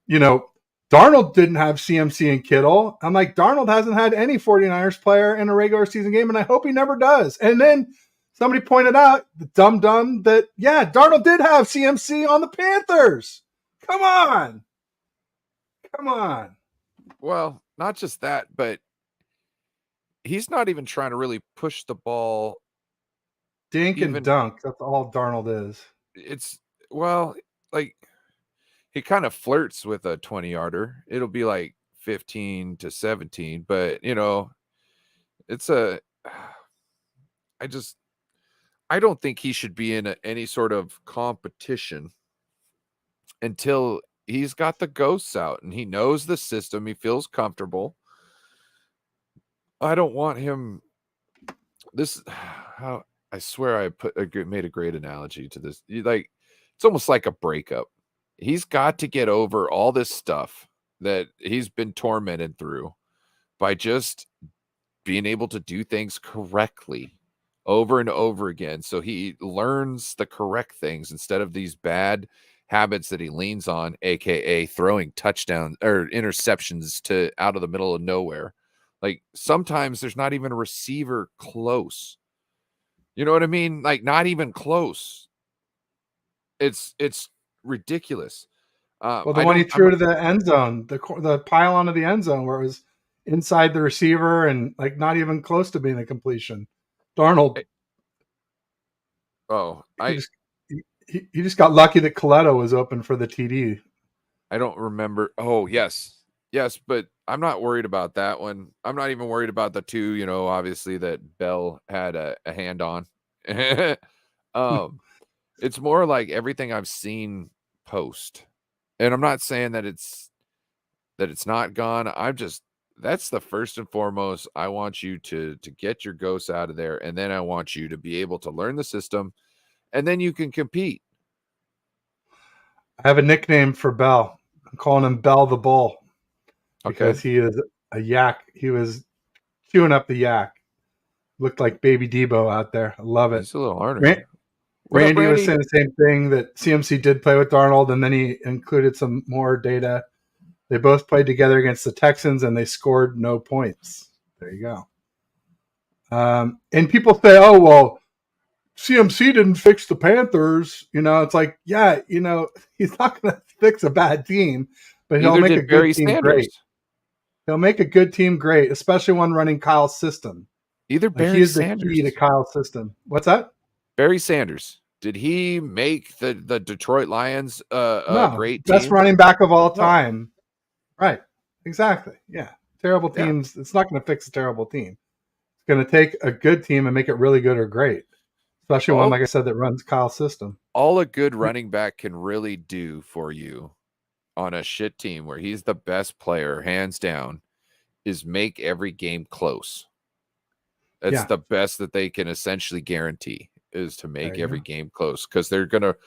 you know, Darnold didn't have CMC and Kittle." I'm like, Darnold hasn't had any 49ers player in a regular season game, and I hope he never does. And then somebody pointed out, the dumb, that, yeah, Darnold did have CMC on the Panthers. Come on. Come on. Well, not just that, but he's not even trying to really push the ball. Dink and Even dunk. That's all Darnold is. it's well, like he kind of flirts with a 20-yarder. It'll be like 15 to 17, but it's a I just I don't think he should be in any sort of competition until he's got the ghosts out and he knows the system, he feels comfortable. I don't want him this how I swear made a great analogy to this. It's almost like a breakup. He's got to get over all this stuff that he's been tormented through by just being able to do things correctly over and over again. So he learns the correct things instead of these bad habits that he leans on, aka throwing touchdowns or interceptions to out of the middle of nowhere. Like sometimes there's not even a receiver close. You know what I mean? Like not even close. It's ridiculous. Well, the I one he don't. I'm threw to the end zone, the pylon of the end zone, where it was inside the receiver and like not even close to being a completion. Darnold, Oh, he just he just got lucky that Coletto was open for the TD. I don't remember. Oh, yes. Yes, but I'm not worried about that one. I'm not even worried about the two, obviously that Bell had a hand on. um, it's more like everything I've seen post. And I'm not saying that it's not gone. That's the first and foremost. I want you to get your ghosts out of there, and then I want you to be able to learn the system, and then you can compete. I have a nickname for Bell. I'm calling him Bell the Bull Okay. because he is a yak. He was chewing up the yak. Looked like baby Debo out there. I love it. He's a little ornery. What up, Randy was Randy? saying the same thing, that CMC did play with Darnold, and then he included some more data. They both played together against the Texans, and they scored no points. There you go. And people say, "Oh, well, CMC didn't fix the Panthers." It's like, yeah, he's not going to fix a bad team, but he'll Neither make a did good Barry team Sanders. great. He'll make a good team great, especially one running Kyle's system. Either Like, he Barry is the key to Sanders. Kyle's system. What's that? Barry Sanders. Did he make the Detroit Lions a No, great best team? running back of all No. time. Right. Exactly. Yeah. Terrible Yeah. teams. It's not going to fix a terrible team. It's going to take a good team and make it really good or great, especially one, All like I said, that runs Kyle's system. all a good running back can really do for you on a shit team where he's the best player, hands down, is make every game close. That's Yeah. the best that they can essentially guarantee, is to There make you every go. game close, because they're going to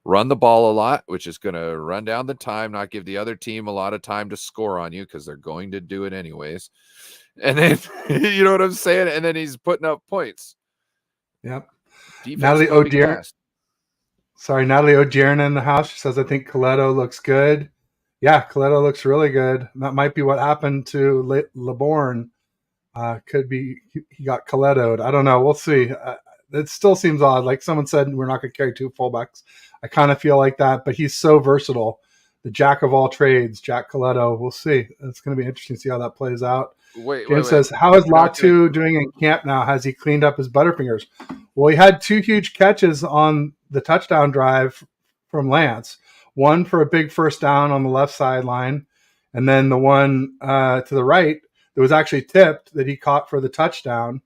run the ball a lot, which is going to run down the time, not give the other team a lot of time to score on you, because they're going to do it anyways. And then, you know what I'm saying? And then he's putting up points. Yep. Defense Natalie can't be O'Dear. gassed. Sorry, Natalie O'Dearn in the house. She says, I think Coletto looks good. Yeah, Coletto looks really good. That might be what happened to LeBourne. Could be he got Coletto'd. I don't know. We'll see. It still seems odd. Like someone said, we're not going to carry two fullbacks. I kind of feel like that, but he's so versatile. The jack of all trades, Jack Coletto. We'll see. It's going to be interesting to see how that plays out. Wait. James says, how is You're not gonna... Latu doing in camp now? Has he cleaned up his Butterfingers? Well, he had two huge catches on the touchdown drive from Lance. One for a big first down on the left sideline, and then the one to the right that was actually tipped that he caught for the touchdown.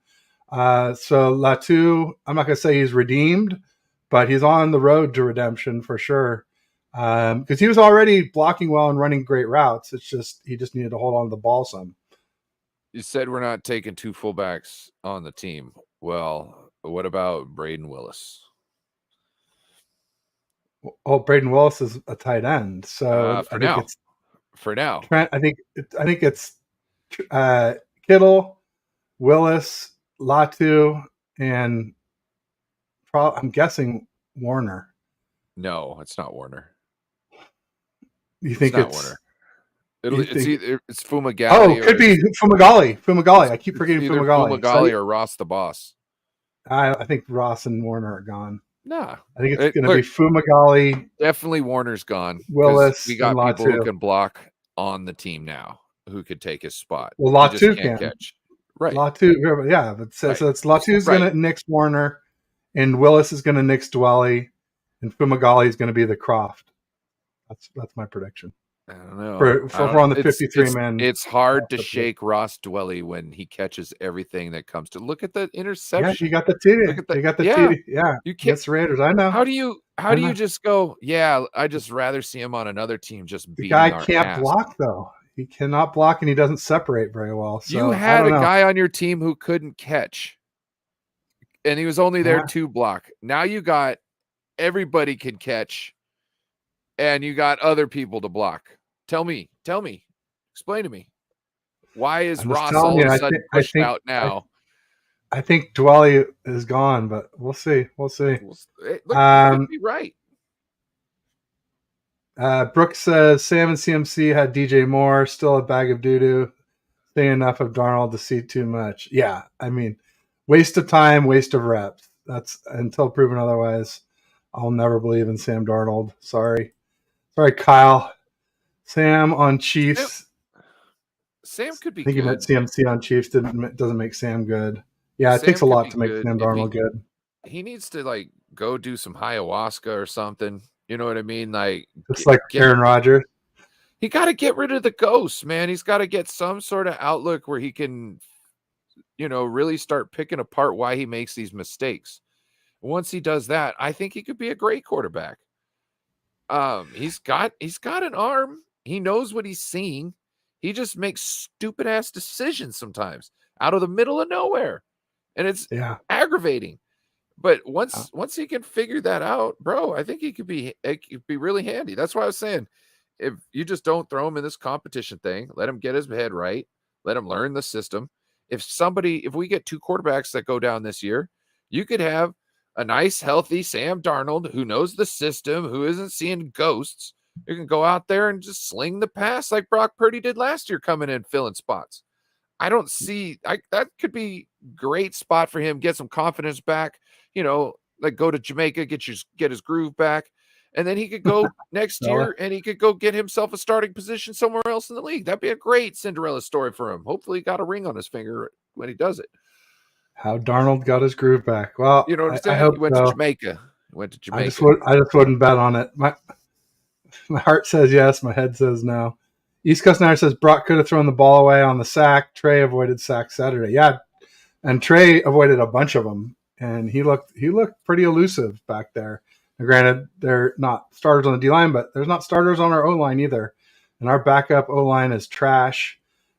So Latu, I'm not going to say he's redeemed, but he's on the road to redemption for sure. Because he was already blocking well and running great routes. It's just he just needed to hold on to the ball some. You said we're not taking two fullbacks on the team. Well, what about Braden Willis? Oh, Braden Willis is a tight end, so For now. Trent. I think it's Kittle, Willis, Latu, and I'm guessing Warner. No, it's not Warner. You It's think not it's? Warner. You It's think? either it's Fumagalli Oh, or could be Fumagalli. Fumagalli. I keep it's forgetting either Fumagalli. Fumagalli or Ross the Boss. I think Ross and Warner are gone. Nah. I think it's going to be Fumagalli, definitely Warner's gone because Willis, we and got people who Latu. can block on the team now who could take his spot. Well, He just Latu can't can. catch. Right. Latu, yeah. But so it's Latu's going to nix Warner, and Willis is going to nix Dwelly, and Fumagalli is going to be the Croft. That's my prediction. I don't know. For on the 53 man. It's hard to shake Ross Dwelly when he catches everything that comes to. Look at the interception. Yeah, you got the TD. You got the TD. Yeah, you can't. Against Raiders. I know. How do you just go? Yeah, I just rather see him on another team. Just the beating guy our can't ass. block though. He cannot block, and he doesn't separate very well. So you had a guy on your team who couldn't catch, and he was only there to block. Now you got everybody can catch, and you got other people to block. Tell me, explain to me. Why is Ross all of a sudden pushed out now? I think Dwelly is gone, but we'll see. Look, you could be right. Brooks says Sam and CMC had DJ Moore, still a bag of doo-doo. Think enough of Darnold to see too much. Yeah, I mean, waste of time, waste of reps. That's until proven otherwise. I'll never believe in Sam Darnold. Sorry, Kyle. Sam on Chiefs. Sam could be. I think you meant CMC on Chiefs doesn't make Sam good. Yeah, it takes a lot to make Sam Darnold good. He needs to go do some ayahuasca or something. You know what I mean? It's like Aaron Rodgers. He got to get rid of the ghosts, man. He's got to get some sort of outlook where he can, really start picking apart why he makes these mistakes. Once he does that, I think he could be a great quarterback. He's got an arm. He knows what he's seeing. He just makes stupid ass decisions sometimes out of the middle of nowhere. And it's aggravating. But once he can figure that out, bro, I think it could be really handy. That's why I was saying, if you just don't throw him in this competition thing, let him get his head right, let him learn the system. If we get two quarterbacks that go down this year, you could have a nice, healthy Sam Darnold who knows the system, who isn't seeing ghosts, who can go out there and just sling the pass like Brock Purdy did last year, coming in, filling spots. I don't see that could be great spot for him. Get some confidence back, go to Jamaica, get his groove back. And then he could go next year and he could go get himself a starting position somewhere else in the league. That'd be a great Cinderella story for him. Hopefully he got a ring on his finger when he does it. How Darnold got his groove back. Well, you know what I'm saying? I hope he went so. to Jamaica. I just wouldn't bet on it. My heart says yes. My head says no. East Coast Niner says Brock could have thrown the ball away on the sack. Trey avoided sack Saturday. Yeah, and Trey avoided a bunch of them, and he looked pretty elusive back there. Now, granted, they're not starters on the D line, but there's not starters on our O line either, and our backup O line is trash.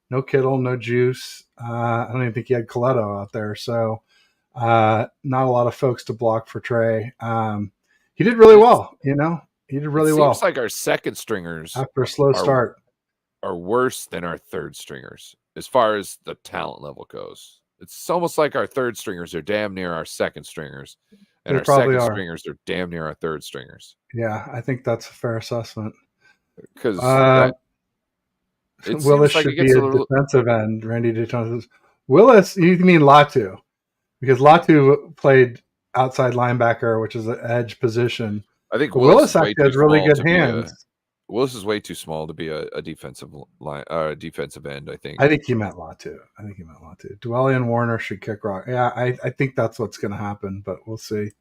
No Kittle, no Juice. I don't even think he had Coletto out there, so not a lot of folks to block for Trey. He did really well, He did really well. Seems like our second stringers after a slow start are worse than our third stringers as far as the talent level goes. It's almost like our third stringers are damn near our second stringers, and our second stringers are damn near our third stringers. Yeah, I think that's a fair assessment. Because Willis should be a defensive end. Randy Daytona says, Willis, you mean Latu, because Latu played outside linebacker, which is an edge position. I think Willis actually has really good hands. Willis is way too small to be a defensive end. I think he meant Latu. Dwelly and Warner should kick rock. Yeah, I think that's what's going to happen, but we'll see.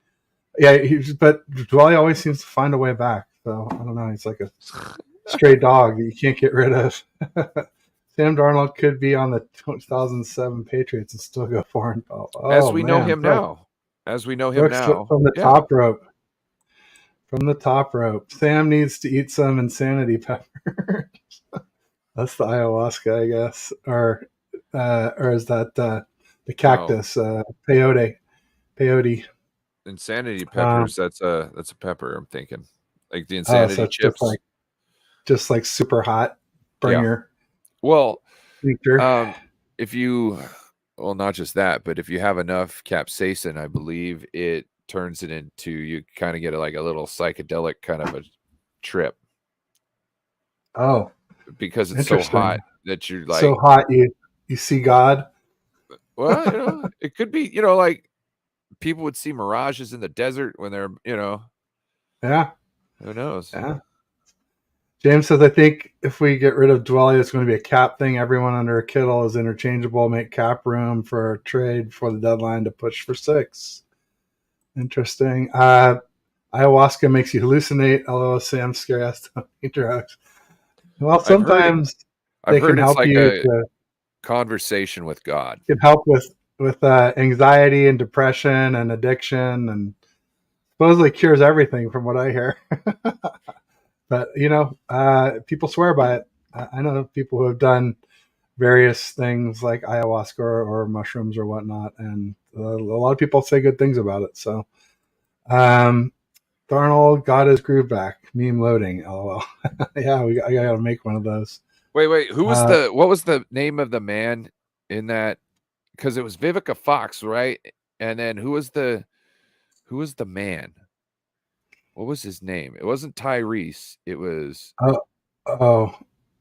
Yeah, but Dwelly always seems to find a way back. So I don't know. He's like a stray dog that you can't get rid of. Sam Darnold could be on the 2007 Patriots and still go 4-12. As we know him now. From the top rope. From the top rope. Sam needs to eat some insanity pepper. That's the ayahuasca, I guess. Or is that the cactus? Peyote. Insanity peppers. That's a pepper, I'm thinking. Like the insanity chips. Just like super hot. Bringer. Well, Winter. If you, well, not just that, but if you have enough capsaicin, I believe it turns it into, you kind of get like a little psychedelic kind of a trip Oh, because it's so hot interesting. that you're So like, hot you see God. well, it could be, like people would see mirages in the desert when they're, Yeah, who knows? yeah. James says, I think if we get rid of Dwelly, it's going to be a cap thing. Everyone under a Kittle is interchangeable. Make cap room for a trade for the deadline to push for 6. Interesting. Ayahuasca makes you hallucinate. Although Sam scary ass don't eat drugs. Well, I've heard it. sometimes I've they can heard it's help like you a to conversation with God. can help with anxiety and depression and addiction, and supposedly cures everything from what I hear. But people swear by it. I know people who have done various things like ayahuasca or mushrooms or whatnot, and a lot of people say good things about it. So, Darnold got his groove back. Meme loading. LOL. Yeah, I gotta make one of those. Wait, what was the name of the man in that? Because it was Vivica Fox, right? And then who was the man? What was his name? It wasn't Tyrese. It was, Oh, oh,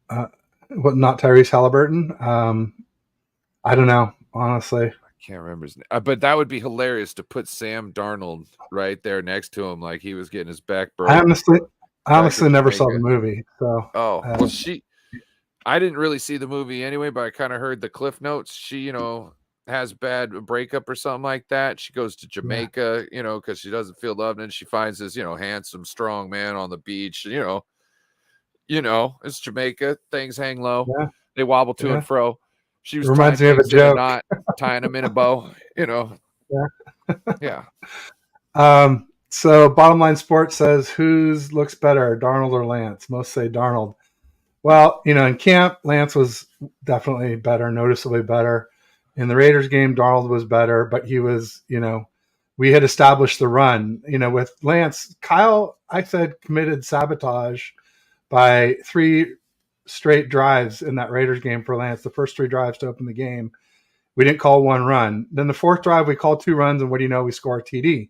uh, what? Not Tyrese Halliburton. I don't know, honestly. I can't remember his name. But that would be hilarious to put Sam Darnold right there next to him, like he was getting his back I broke honestly, I back in honestly never saw the Jamaica. movie, so Oh, well, I didn't really see the movie anyway, but I kind of heard the cliff notes. She, has bad breakup or something like that. She goes to yeah, Jamaica, because she doesn't feel loved, and she finds this, handsome, strong man on the beach. It's Jamaica. Things hang low. yeah, They wobble to and yeah. fro. She It was reminds tying me of a things in a joke. knot, tying them in a bow. Yeah. Yeah. So Bottom Line Sports says, whose looks better, Darnold or Lance? Most say Darnold. Well, in camp, Lance was definitely better, noticeably better. In the Raiders game, Darnold was better, but he was, we had established the run. With Lance, Kyle, I said, committed sabotage by 3 straight drives in that Raiders game for Lance, the first 3 drives to open the game. We didn't call 1 run. Then the 4th drive, we called 2 runs, and what do you know? We score a TD.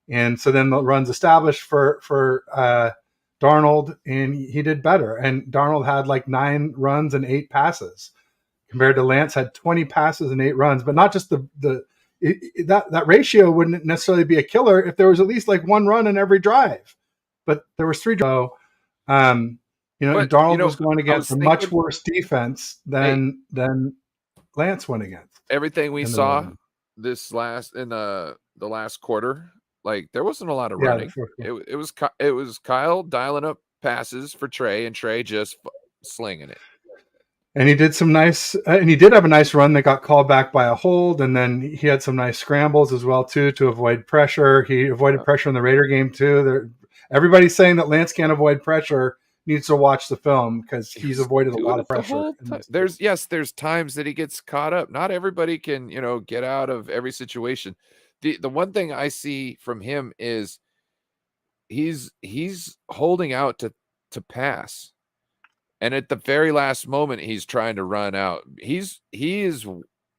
And so then the run's established for Darnold, and he did better. And Darnold had like 9 runs and 8 passes, compared to Lance had 20 passes and 8 runs. But not just that ratio wouldn't necessarily be a killer if there was at least like 1 run in every drive. But there was 3 drives. And But, Darnold was going I against was a much thinking, worse defense hey, than Lance went against everything we in the saw run. in the last quarter, like there wasn't a lot of Yeah, the running. fourth one. It was Kyle dialing up passes for Trey, and Trey just slinging it. And he did some nice, and he did have a nice run that got called back by a hold, and then he had some nice scrambles as well too to avoid pressure. He avoided pressure in the Raider game too. Everybody's saying that Lance can't avoid pressure. Needs to watch the film because He he's was avoided a doing lot of it the pressure whole in time. this game. There's times that he gets caught up. Not everybody can, get out of every situation. The one thing I see from him is he's holding out to pass. And at the very last moment, he's trying to run out. He is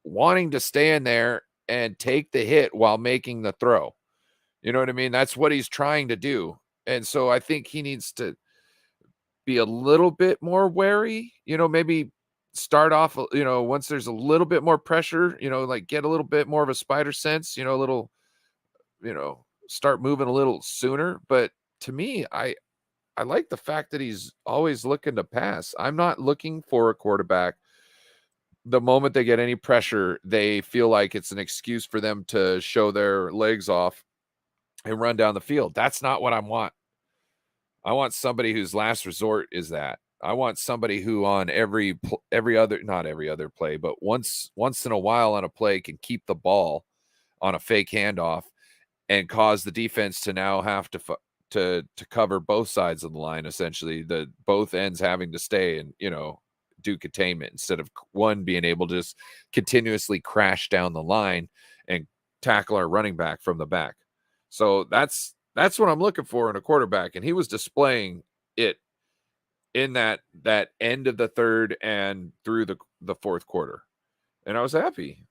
wanting to stand there and take the hit while making the throw. You know what I mean? That's what he's trying to do. And so I think he needs to be a little bit more wary, maybe start off, once there's a little bit more pressure, like get a little bit more of a spider sense, a little, start moving a little sooner. But to me, I like the fact that he's always looking to pass. I'm not looking for a quarterback. The moment they get any pressure, they feel like it's an excuse for them to show their legs off and run down the field. That's not what I want. I want somebody whose last resort is that. I want somebody who on every other, not every other play, but once in a while on a play can keep the ball on a fake handoff and cause the defense to now have to cover both sides of the line, essentially, the both ends having to stay and do containment instead of one being able to just continuously crash down the line and tackle our running back from the back. So that's what I'm looking for in a quarterback, and he was displaying it in that end of the third and through the fourth quarter, and I was happy.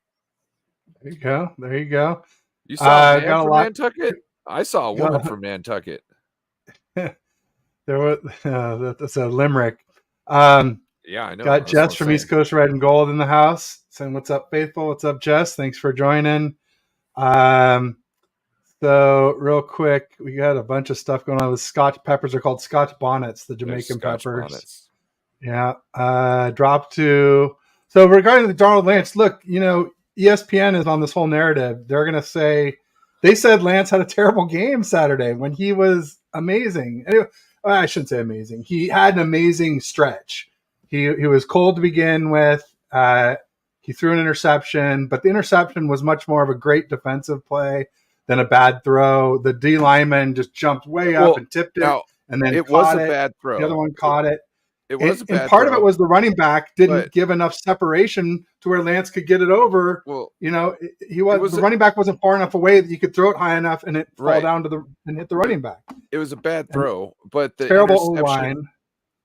There you go. There you go. You saw a man Got a from lot. Nantucket. I saw a woman from Nantucket. There was that's a limerick. Um, Yeah, I know. got That's what Jess I'm from saying. East Coast Red and Gold in the house saying, "What's up, faithful? What's up, Jess? Thanks for joining." So real quick, we got a bunch of stuff going on with Scotch peppers. Are called Scotch bonnets, the There's Jamaican Scotch peppers. bonnets. Yeah. Drop to. So regarding the Donald Lance, look, ESPN is on this whole narrative. They're going to say, they said Lance had a terrible game Saturday when he was amazing. Anyway, I shouldn't say amazing. He had an amazing stretch. He was cold to begin with. He threw an interception, but the interception was much more of a great defensive play than a bad throw. The D lineman just jumped way up and tipped it Now, and then it was caught a it. bad throw. The other one caught it. It was a And bad part of throw. it was the running back didn't but- give enough separation to where Lance could get it over. Well, the running back wasn't far enough away that you could throw it high enough and it fall down and hit the running back. It was a bad throw, but the Terrible line.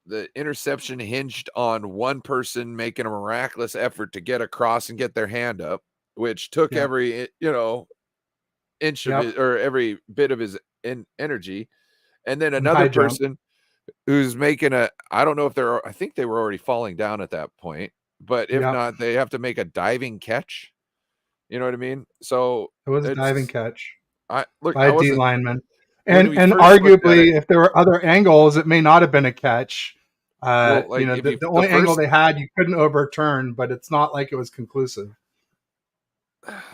The interception hinged on one person making a miraculous effort to get across and get their hand up, which took every inch of it, or every bit of his energy, and then another person who's making I don't know if I think they were already falling down at that point, but if not, they have to make a diving catch. You know what I mean? So it was a diving catch by a D lineman. And arguably, if there were other angles, it may not have been a catch. The only angle they had, you couldn't overturn, but it's not like it was conclusive.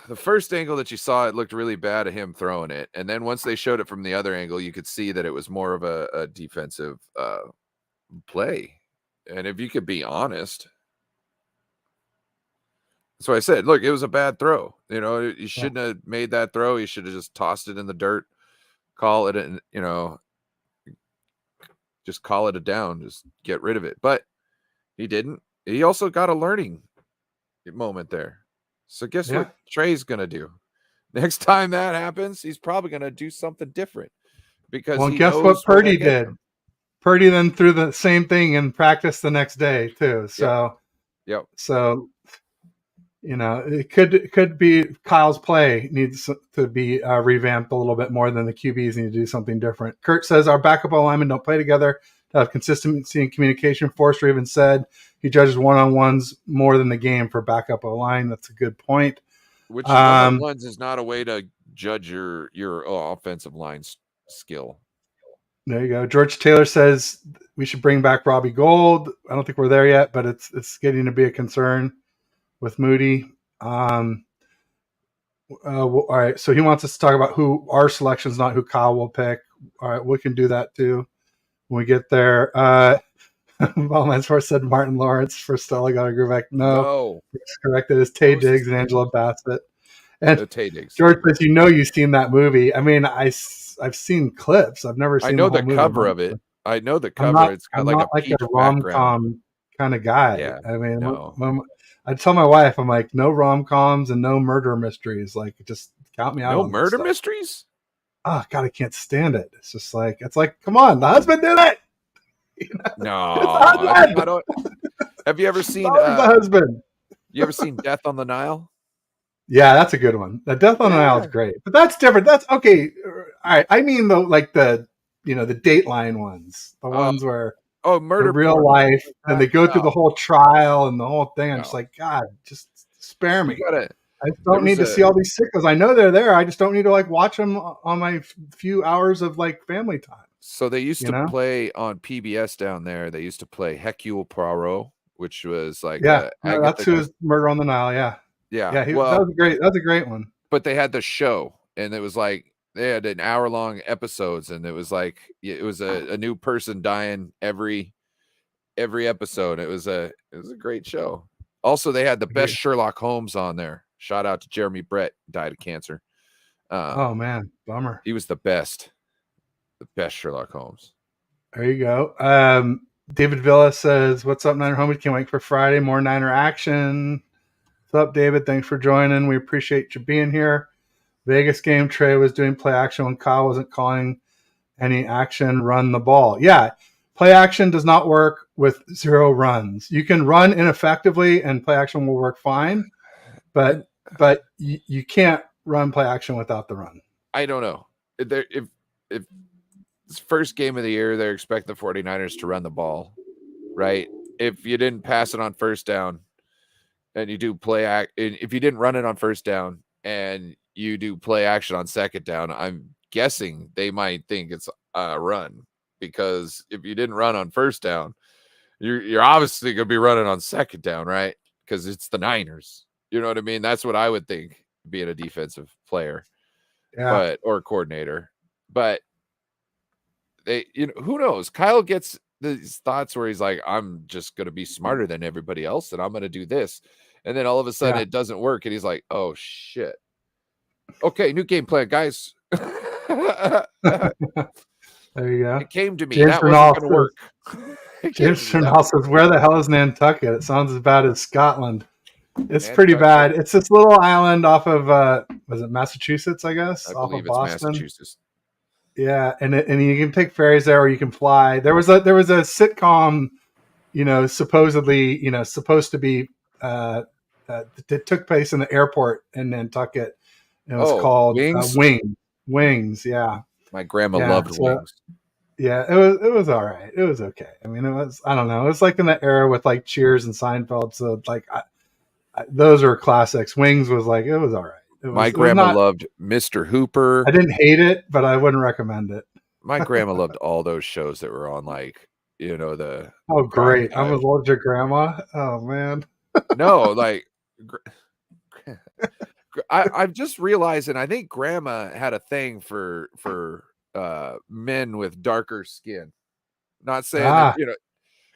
The first angle that you saw, it looked really bad at him throwing it. And then once they showed it from the other angle, you could see that it was more of a defensive play. And if you could be honest, that's why I said, look, it was a bad throw. You shouldn't have made that throw. You should have just tossed it in the dirt, call it, and just call it a down, just get rid of it. But he didn't. He also got a learning moment there. So guess what Trey's going to do? Next time that happens, he's probably going to do something different. Because guess what Purdy did? Purdy then threw the same thing in practice the next day too. So, So, it could be Kyle's play needs to be revamped a little bit more than the QBs need to do something different. Kurt says our backup linemen don't play together to have consistency and communication. Forrester even said he judges one-on-ones more than the game for backup line. That's a good point. Which one-on-ones is not a way to judge your offensive line skill. There you go. George Taylor says we should bring back Robbie Gould. I don't think we're there yet, but it's getting to be a concern with Moody. All right, so he wants us to talk about who our selections, not who Kyle will pick. All right, we can do that too when we get there. Ballman's first said Martin Lawrence for Stella got to go back. No. It's corrected as Tay Diggs and Angela Bassett. And Tay Diggs. George says, you've seen that movie. I mean, I've seen clips. I've never seen. I know the cover of it. I know the cover. It's got like a rom-com kind of guy. Yeah, I mean, I tell my wife, I'm like, no rom-coms and no murder mysteries. Like, just count me out. No murder mysteries? Oh God, I can't stand it. It's just like, come on, the husband did it. No. Have you ever seen the husband? You ever seen Death on the Nile? Yeah, that's a good one. The Death on the Nile is great, but that's different. That's okay. All right. I mean, the Dateline ones, the ones where murder real porn. Life, and they go through the whole trial and the whole thing. I'm just like, God, just spare me. I just don't need to see all these sickos. I know they're there. I just don't need to watch them on my few hours of family time. So they used to play on PBS down there. They used to play Hercule Poirot, which was that's who's Murder on the Nile. Yeah. That was great. That's a great one. But they had the show, and it was they had an hour-long episodes, and it was a new person dying every episode. It was a great show. Also, they had the best Sherlock Holmes on there. Shout out to Jeremy Brett, died of cancer. Oh man, bummer. He was the best Sherlock Holmes. There you go. David Villa says, "What's up, Niner homies? Can't wait for Friday. More Niner action." What's up, David? Thanks for joining. We appreciate you being here. Vegas game, Trey was doing play action when Kyle wasn't calling any action. Run the ball. Yeah, play action does not work with 0 runs. You can run ineffectively and play action will work fine, And but you can't run play action without the run. I don't know. If it's first game of the year, they're expecting the 49ers to run the ball, right? If you didn't pass it on first down and you do if you didn't run it on first down and you do play action on second down, I'm guessing they might think it's a run, because if you didn't run on first down, you're obviously going to be running on second down, right? Because it's the Niners. You know what I mean? That's what I would think, being a defensive player, Yeah. or coordinator. But who knows? Kyle gets these thoughts where he's like, I'm just going to be smarter than everybody else and I'm going to do this. And then all of a sudden it doesn't work. And he's like, oh shit. Okay. New game plan, guys. There you go. It came to me. James That wasn't going to work. James Fernald says, where the hell is Nantucket? It sounds as bad as Scotland. It's Nantucket. Pretty bad. It's this little island off of, was it Massachusetts, I guess? I off believe of Boston. It's Massachusetts. Yeah, and you can take ferries there, or you can fly. There was a sitcom, supposedly, supposed to be that took place in the airport in Nantucket. It was called Wings. Wings, yeah. My grandma loved Wings. Yeah, it was all right. It was okay. I mean, I don't know. It was like in the era with like Cheers and Seinfeld. So like, those are classics. Wings was like, it was all right. My grandma loved Mr. Hooper. I didn't hate it, but I wouldn't recommend it. My grandma loved all those shows that were on, like, the. Oh, great. I was loved your grandma. Oh, man. No, like, I've just realized, and I think grandma had a thing for men with darker skin. Not saying that,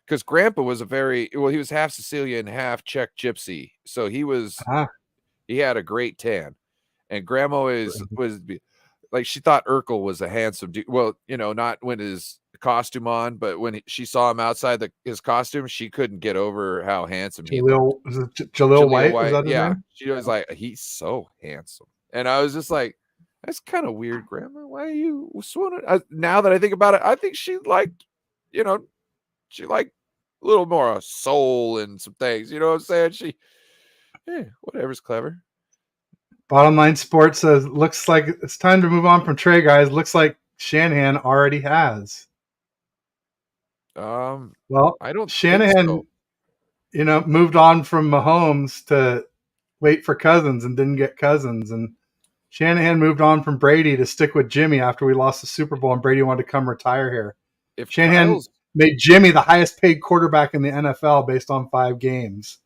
because grandpa was he was half Sicilian, half Czech gypsy. So he had a great tan, and grandma was like, she thought Urkel was a handsome dude. Well, not when his costume on, but when she saw him outside his costume, she couldn't get over how handsome he looked. Was it Jaleel White? Was that his name? She was like, he's so handsome. And I was just like, that's kind of weird, grandma. Why are you swooning? Now that I think about it, I think she liked, she liked a little more soul and some things. You know what I'm saying? Whatever's clever. Bottom Line Sports says, looks like it's time to move on from Trey, guys. Looks like Shanahan already has. Well, I don't. Shanahan, moved on from Mahomes to wait for Cousins and didn't get Cousins, and Shanahan moved on from Brady to stick with Jimmy after we lost the Super Bowl and Brady wanted to come retire here. If Shanahan made Jimmy the highest paid quarterback in the NFL based on 5 games.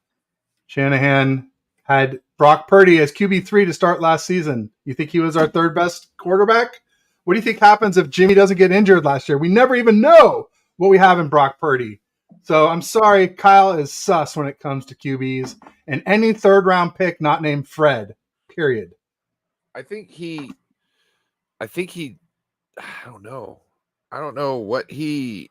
Shanahan had Brock Purdy as QB3 to start last season. You think he was our 3rd best quarterback? What do you think happens if Jimmy doesn't get injured last year? We never even know what we have in Brock Purdy. So I'm sorry, Kyle is sus when it comes to QBs and any 3rd round pick not named Fred, period. I think he, I don't know. I don't know what he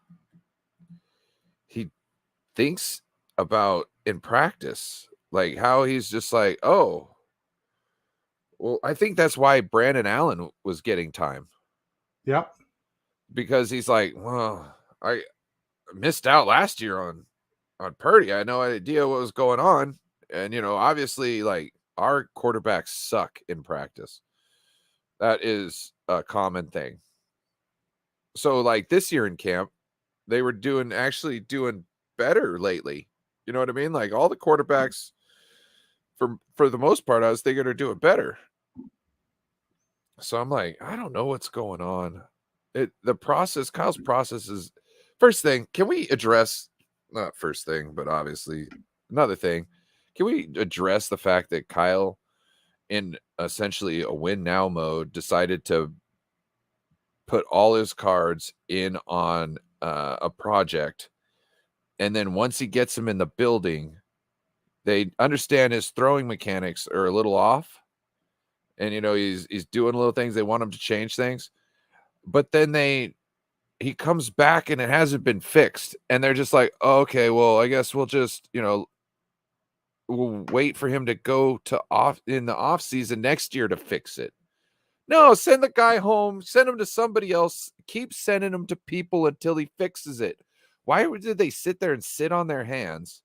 thinks about in practice. Like, how he's just like, oh, well, I think that's why Brandon Allen was getting time. Yep. Because he's like, well, I missed out last year on Purdy. I had no idea what was going on. And, obviously, like, our quarterbacks suck in practice. That is a common thing. So, like, this year in camp, they were actually doing better lately. You know what I mean? Like, all the quarterbacks, for the most part, I was thinking are doing better. So I'm like, I don't know what's going on. Kyle's process is, first thing, can we address, not first thing, but obviously another thing, can we address the fact that Kyle, in essentially a win now mode, decided to put all his cards in on a project, and then once he gets them in the building, they understand his throwing mechanics are a little off, and he's doing little things. They want him to change things, but then he comes back and it hasn't been fixed, and they're just like, oh, okay, well, I guess we'll just we'll wait for him to go to in the off season next year to fix it. No, send the guy home, send him to somebody else, keep sending him to people until he fixes it. Why did they sit there and sit on their hands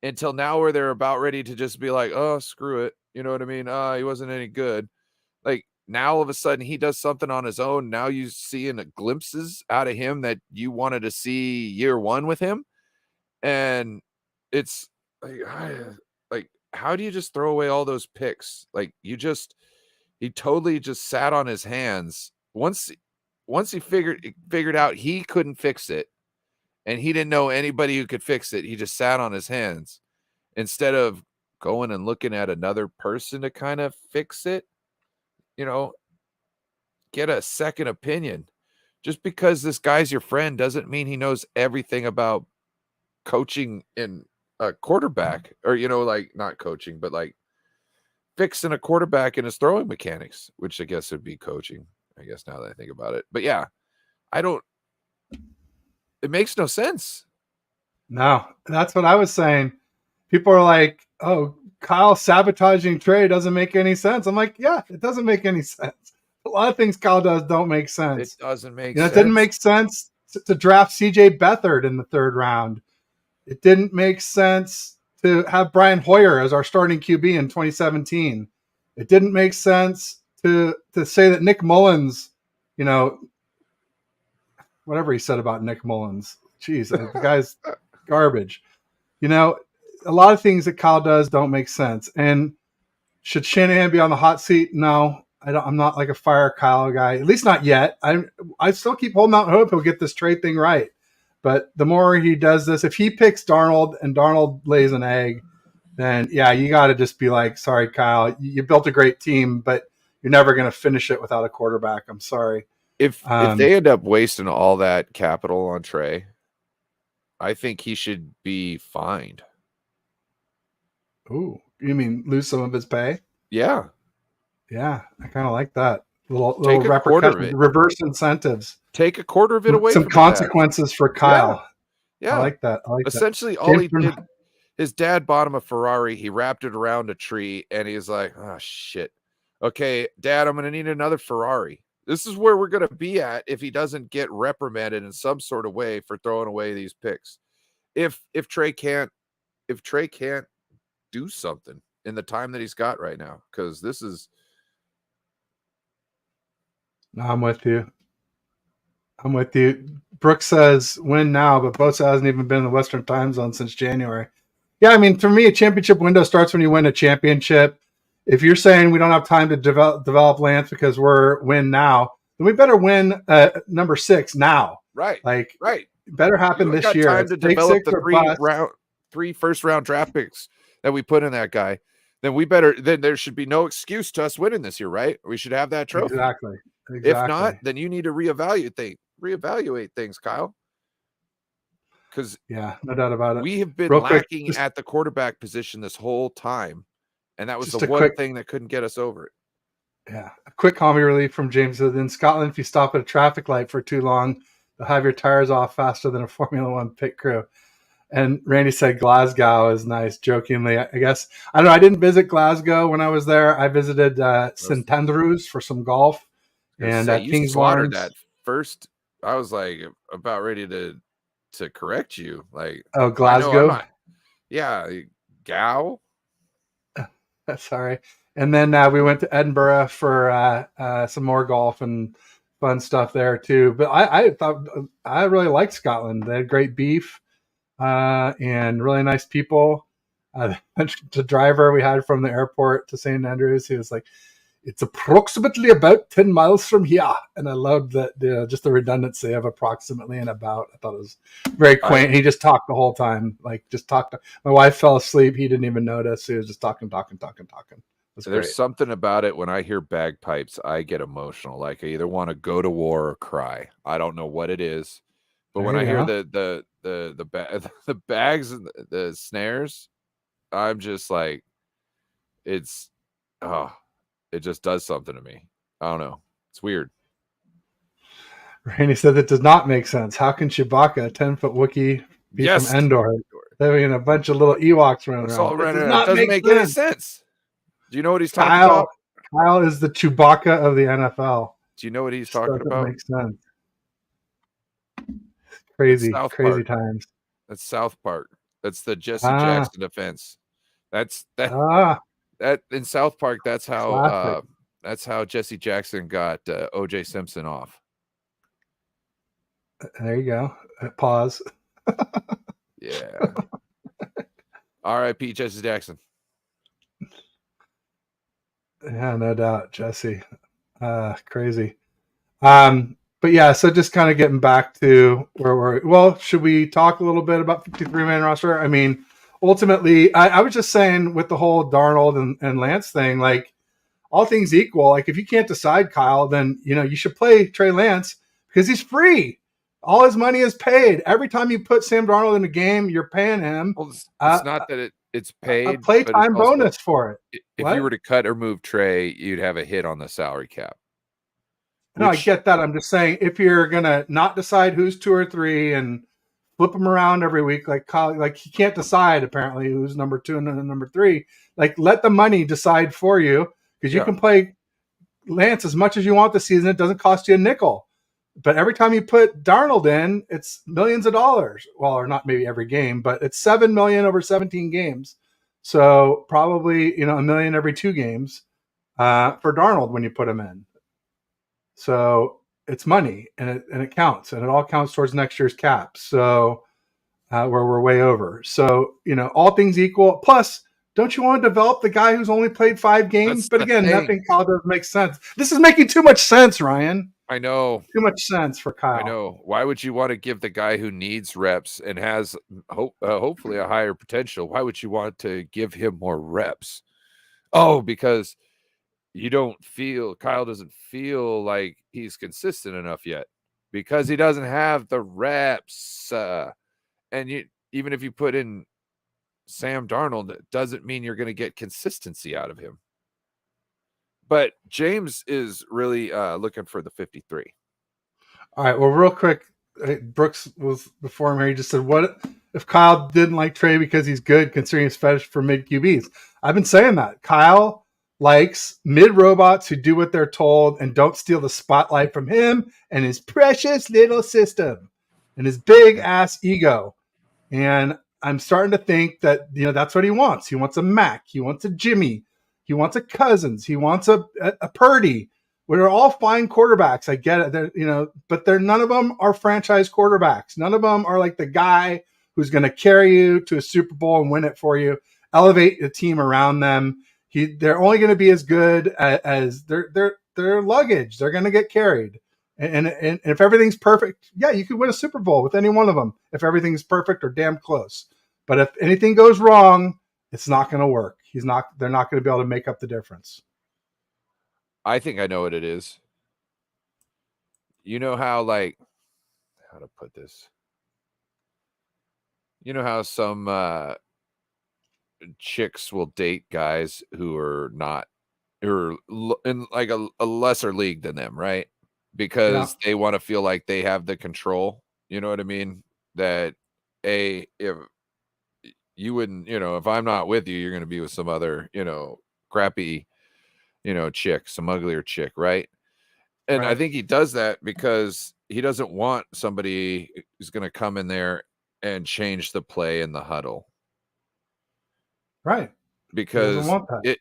until now where they're about ready to just be like, oh, screw it. You know what I mean? He wasn't any good. Like now all of a sudden he does something on his own. Now you seeing glimpses out of him that you wanted to see year one with him. And it's like, how do you just throw away all those picks? Like he totally just sat on his hands. Once he figured out he couldn't fix it and he didn't know anybody who could fix it, he just sat on his hands instead of going and looking at another person to kind of fix it, get a second opinion. Just because this guy's your friend doesn't mean he knows everything about coaching in a quarterback, or like not coaching, but like fixing a quarterback in his throwing mechanics, which I guess would be coaching, I guess, now that I think about it. But yeah, it makes no sense. No, that's what I was saying. People are like, oh, Kyle sabotaging Trey doesn't make any sense. I'm like, yeah, it doesn't make any sense. A lot of things Kyle does don't make sense. It doesn't make sense. It didn't make sense to draft CJ Beathard in the 3rd round. It didn't make sense to have Brian Hoyer as our starting QB in 2017. It didn't make sense to say that Nick Mullins, whatever he said about Nick Mullins. Jeez, the guy's garbage. A lot of things that Kyle does don't make sense. And should Shanahan be on the hot seat? No, I'm not like a fire Kyle guy, at least not yet. I still keep holding out hope he'll get this trade thing right. But the more he does this, if he picks Darnold and Darnold lays an egg, then yeah, you got to just be like, sorry, Kyle, you built a great team, but you're never going to finish it without a quarterback. I'm sorry. If they end up wasting all that capital on Trey, I think he should be fined. Ooh, you mean lose some of his pay? Yeah. Yeah, I kind of like that. Little repercussions, reverse incentives. Take a quarter of it away. Some consequences for Kyle. Yeah. I like that. Essentially, all he did, his dad bought him a Ferrari. He wrapped it around a tree, and he's like, oh, shit. Okay, Dad, I'm going to need another Ferrari. This is where we're going to be at if he doesn't get reprimanded in some sort of way for throwing away these picks. If Trey can't do something in the time that he's got right now, because this is. No, I'm with you. Brooks says win now, but Bosa hasn't even been in the Western time zone since January. Yeah, I mean, for me, a championship window starts when you win a championship. If you're saying we don't have time to develop Lance because we're win now, then we better win number 6 now. Right. Right. Better happen this year. Time to develop the 3 first-round draft picks that we put in that guy. Then there should be no excuse to us winning this year, right? We should have that trophy. Exactly. If not, then you need to reevaluate things, Kyle. Because yeah, no doubt about it. We have been lacking at the quarterback position this whole time, and that was the one thing that couldn't get us over it. Yeah, a quick comedy relief from James. In Scotland, if you stop at a traffic light for too long, they'll have your tires off faster than a Formula One pit crew. And Randy said Glasgow is nice, jokingly. I guess I don't know. I didn't visit Glasgow when I was there. I visited St Andrews for some golf. And you slaughtered that first. I was like about ready to correct you. Like, oh, Glasgow. Gow. Sorry. And then we went to Edinburgh for some more golf and fun stuff there too. But I thought I really liked Scotland. They had great beef and really nice people. The driver we had from the airport to St Andrews, he was like, it's approximately about 10 miles from here. And I loved that, just the redundancy of approximately and about. I thought it was very quaint. He just talked the whole time. My wife fell asleep. He didn't even notice. He was just talking. There's something about it. When I hear bagpipes, I get emotional. Like I either want to go to war or cry. I don't know what it is. But when I hear the bags and the snares, I'm just like, it just does something to me. I don't know. It's weird. Randy said that does not make sense. How can Chewbacca, a 10-foot Wookiee, be from Endor? Having a bunch of little Ewoks running around. It doesn't make any sense. Do you know what he's talking about? Kyle is the Chewbacca of the NFL. Do you know what he's talking about? Makes sense. That's Crazy, South crazy Park. times. That's South Park. That's the Jesse Ah, Jackson offense. That's that ah, that in South Park. classic. That's how Jesse Jackson got O.J. Simpson off. There you go. Pause. Yeah. R.I.P. Jesse Jackson. Yeah, no doubt, Jesse. Crazy. But yeah, so just kind of getting back to where we're. Well, should we talk a little bit about 53-man roster? I mean, ultimately, I was just saying with the whole Darnold and Lance thing, like all things equal, like if you can't decide, Kyle, then you should play Trey Lance because he's free. All his money is paid. Every time you put Sam Darnold in a game, you're paying him Well, uh, it's not that it's a paid, but it's playtime also bonus for it. if you were What? to cut or move Trey, you'd have a hit on the salary cap. No, I Which get that. I'm just saying if you're gonna not decide who's two or three and flip them around every week, like he can't decide apparently who's number two and number three. Like let the money decide for you because you yeah, can play Lance as much as you want this season. It doesn't cost you a nickel. But every time you put Darnold in, it's millions of dollars. Well, or not maybe every game, but it's 7 million over 17 games. So probably a million every 2 games for Darnold when you put him in. So it's money and it counts and it all counts towards next year's cap. So where we're way over. So, all things equal. Plus, don't you want to develop the guy who's only played 5 games? that's But the again, thing. nothing Kyle doesn't make sense. This is making too much sense, Ryan. I know. Too much sense for I Kyle. know. Why would you want to give the guy who needs reps and has hopefully a higher potential? Why would you want to give him more reps? Oh, because Kyle doesn't feel like he's consistent enough yet because he doesn't have the reps. Even if you put in Sam Darnold, it doesn't mean you're going to get consistency out of him. But James is really looking for the 53. All right. Well, real quick, Brooks was before me. He just said, "What if Kyle didn't like Trey because he's good, considering his fetish for mid QBs?" I've been saying that Kyle likes mid robots who do what they're told and don't steal the spotlight from him and his precious little system and his big ass ego. And I'm starting to think that that's what he wants. He wants a Mac. He wants a Jimmy. He wants a Cousins. He wants a Purdy. We're all fine quarterbacks. I get it. But they're none of them are franchise quarterbacks. None of them are like the guy who's going to carry you to a Super Bowl and win it for you. Elevate the team around them. They're only going to be as good as their luggage. They're going to get carried. And if everything's perfect, yeah, you could win a Super Bowl with any one of them if everything's perfect or damn close. But if anything goes wrong, it's not going to work. They're not going to be able to make up the difference. I think I know what it is. You know how to put this? You know how some chicks will date guys who are not or in like a lesser league than them, right? Yeah, Because they want to feel like they have the control. You know what I mean? That if you wouldn't, if I'm not with you, you're going to be with some other, crappy, chick, some uglier chick, right? And I right, think he does that because he doesn't want somebody who's going to come in there and change the play in the huddle right. He doesn't because want that.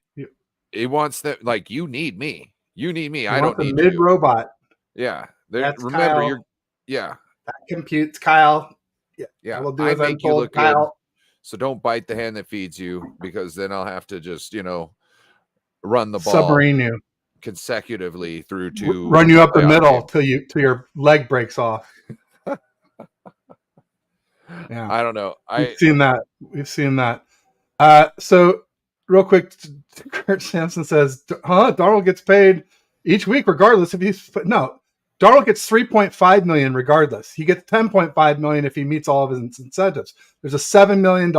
he wants that like you need me. You need me. He I wants don't a need mid you. robot. Yeah. That's Remember you're Kyle. yeah. That computes Kyle. Yeah, I Yeah. will do I as I'm make you told, look good. Kyle. So don't bite the hand that feeds you because then I'll have to just, run the ball Submarine you, consecutively through two run you up the playoff middle games. till your leg breaks off. Yeah, I don't know. we've seen that. We've seen that. So real quick, Kurt Sampson says, Darnold gets paid each week regardless if he's no. Darnold gets 3.5 million regardless. He gets 10.5 million if he meets all of his incentives. There's a $7 million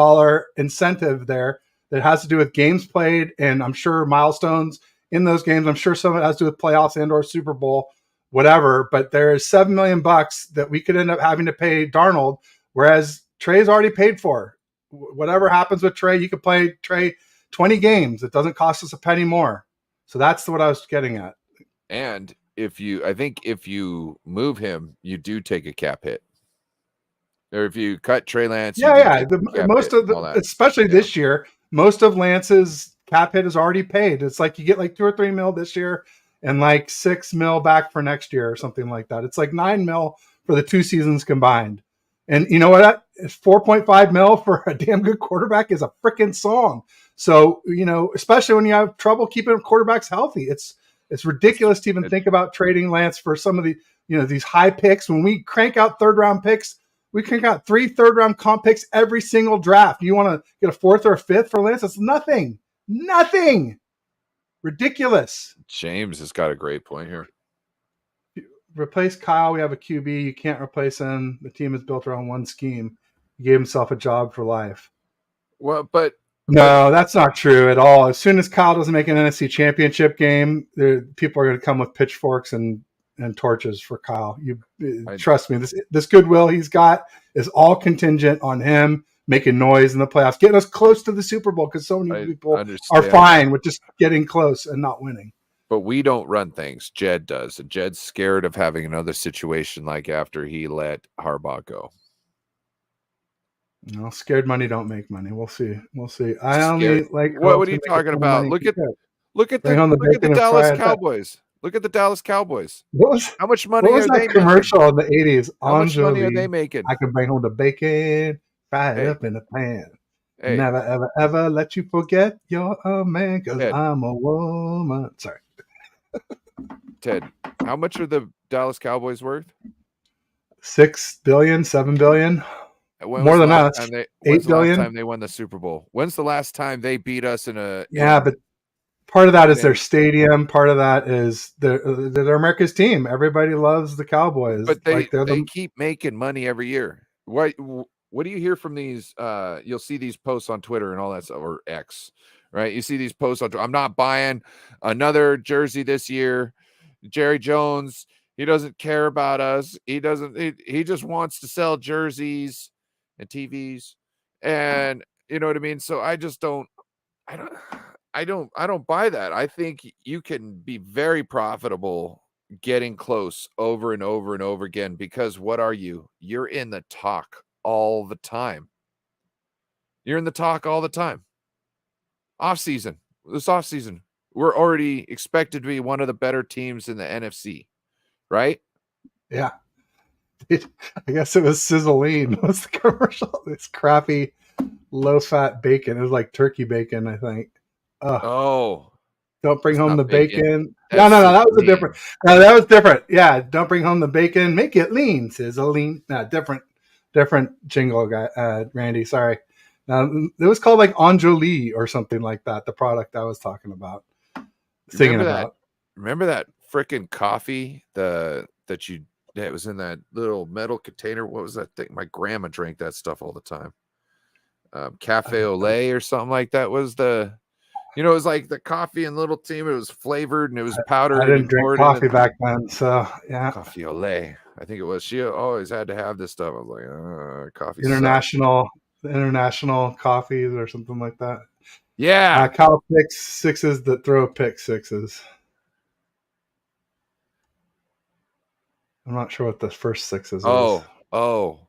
incentive there that has to do with games played and I'm sure milestones in those games. I'm sure some of it has to do with playoffs and or Super Bowl, whatever. But there is $7 million that we could end up having to pay Darnold, whereas Trey's already paid for. Whatever happens with Trey, you could play Trey 20 games. It doesn't cost us a penny more. So that's what I was getting at. And I think if you move him, you do take a cap hit. Or if you cut Trey Lance, you do Yeah. get cap Most hit of and all the, that. especially Yeah. this year, most of Lance's cap hit is already paid. It's like you get like 2 or 3 mil this year and like 6 mil back for next year or something like that. It's like 9 mil for the 2 seasons combined. And you know what? 4.5 mil for a damn good quarterback is a freaking song. So, especially when you have trouble keeping quarterbacks healthy, it's ridiculous to even think about trading Lance for some of the, these high picks. When we crank out 3rd round picks, we crank out 3 third-round comp picks every single draft. You want to get a 4th or a 5th for Lance? It's nothing. Ridiculous. James has got a great point here. Replace Kyle. We have a QB. You can't replace him. The team is built around one scheme. He gave himself a job for life. Well, but no, that's not true at all. As soon as Kyle doesn't make an NFC championship game, people are going to come with pitchforks and torches for Kyle. Trust me. This goodwill he's got is all contingent on him making noise in the playoffs, getting us close to the Super Bowl, because so many people are fine with just getting close and not winning. But we don't run things. Jed does. And Jed's scared of having another situation like after he let Harbaugh go. Scared money don't make money. We'll see. I only like. What are you talking about? Look at the Dallas Cowboys. Look at the Dallas Cowboys. How much money are they commercial making? In the 80s? How much money are they making? I can bring home the bacon, fry it up in the pan. Hey. Never, ever, ever let you forget you're a man, because I'm a woman. Sorry. Ted, how much are the Dallas Cowboys worth? $6 billion, $7 billion. More than us. When's the last time they won the Super Bowl? When's the last time they beat us in a? But part of that is their stadium. Part of that is they're America's team. Everybody loves the Cowboys. But they keep making money every year. What do you hear from these? You'll see these posts on Twitter and all that stuff, or X, right? You see these posts on. I'm not buying another jersey this year. Jerry Jones, he doesn't care about us. He just wants to sell jerseys and TVs, and you know what I mean. So I don't buy that. I think you can be very profitable getting close over and over and over again, because what are you? You're in the talk all the time. Off season. This off season, we're already expected to be one of the better teams in the NFC, right? Yeah. I guess it was Sizzling. What's the commercial? This crappy low-fat bacon. It was like turkey bacon, I think. Oh. Don't bring home the bacon. No, that was different. No, that was different. Yeah, don't bring home the bacon. Make it lean, Sizzling. No, different jingle, guy. Randy, sorry. It was called like Anjali or something like that, the product I was talking about. Remember that freaking coffee that was in that little metal container? What was that thing? My grandma drank that stuff all the time. Cafe Olay or something like that was the, it was like the coffee and little team. It was flavored and it was powdered. I didn't drink coffee back then, so yeah. Coffee Olay, I think it was. She always had to have this stuff. I was like, coffee. International coffees or something like that. Yeah. Kyle picks sixes that throw pick sixes. I'm not sure what the first sixes is. Oh.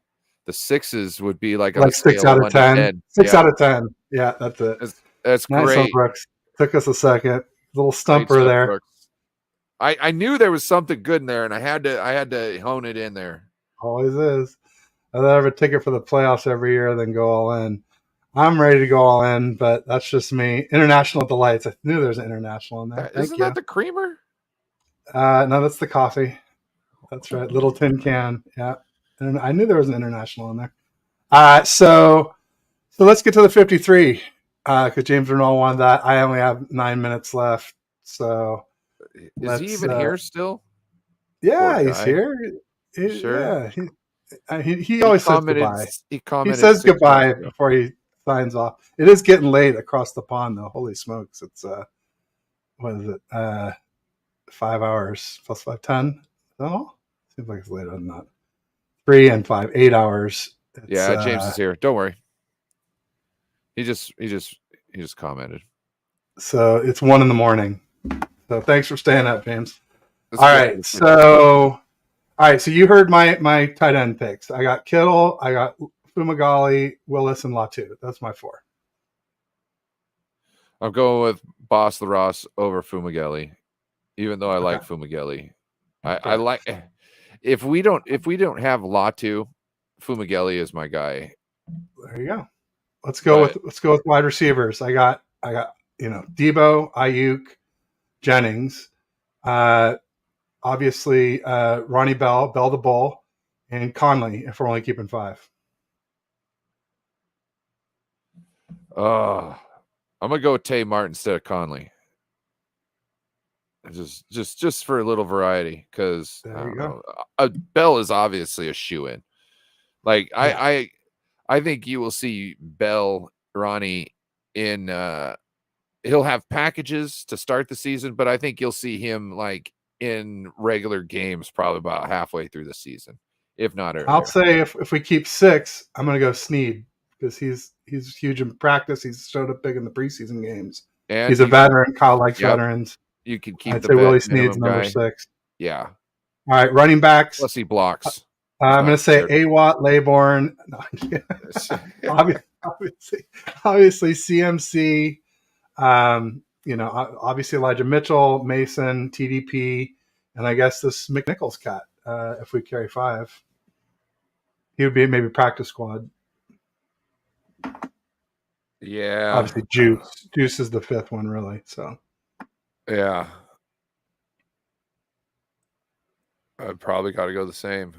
The sixes would be like 6 out of 10. 6 out of 10. Yeah, that's it. That's nice great. Brooks. Took us a second. Little stumper there. Brooks. I knew there was something good in there, and I had to hone it in there. Always is. I'd rather have a ticket for the playoffs every year than go all in. I'm ready to go all in, but that's just me. International Delights. I knew there's an international in there. Isn't that the creamer? No, that's the coffee. That's right. Little tin can. Yeah. And I knew there was an international in there. So let's get to the 53. Because James Renault wanted that. I only have 9 minutes left. So is he even here still? Yeah, he's here. Sure. Yeah, he always says goodbye. He says goodbye before he signs off. It is getting late across the pond, though. Holy smokes! It's what is it? 5 hours plus 5, 10. Oh, seems like it's later than that. 3 and 5, 8 hours. James is here. Don't worry. He just commented. So it's 1 a.m. So thanks for staying up, James. All right. So All right, so you heard my tight end picks. I got Kittle, I got Fumagalli, Willis, and Latu. That's my 4. I'm going with Boss the Ross over Fumagalli, even though I like Fumagalli. I like if we don't have Latu, Fumagalli is my guy. There you go. Let's go with wide receivers. I got Debo, Ayuk, Jennings, obviously Ronnie Bell the Bull, and Conley. If we're only keeping 5. I'm gonna go with Tay Martin instead of Conley. Just for a little variety, because Bell is obviously a shoe-in. Like I think you will see Bell, Ronnie in he'll have packages to start the season, but I think you'll see him like in regular games probably about halfway through the season, if not earlier. I'll say if we keep 6, I'm going to go Snead because he's huge in practice. He's showed up big in the preseason games. And he's a veteran. Kyle likes veterans. You can keep the Willie Snead's number guy. 6. Yeah. All right, running backs. Plus he blocks. I'm going to say Awatt, Laybourne. No, obviously CMC. Obviously Elijah Mitchell, Mason, TDP, and I guess this McNichols cat. If we carry 5, he would be maybe practice squad. Yeah. Obviously Juice is the 5th one, really. So. Yeah. I probably got to go the same.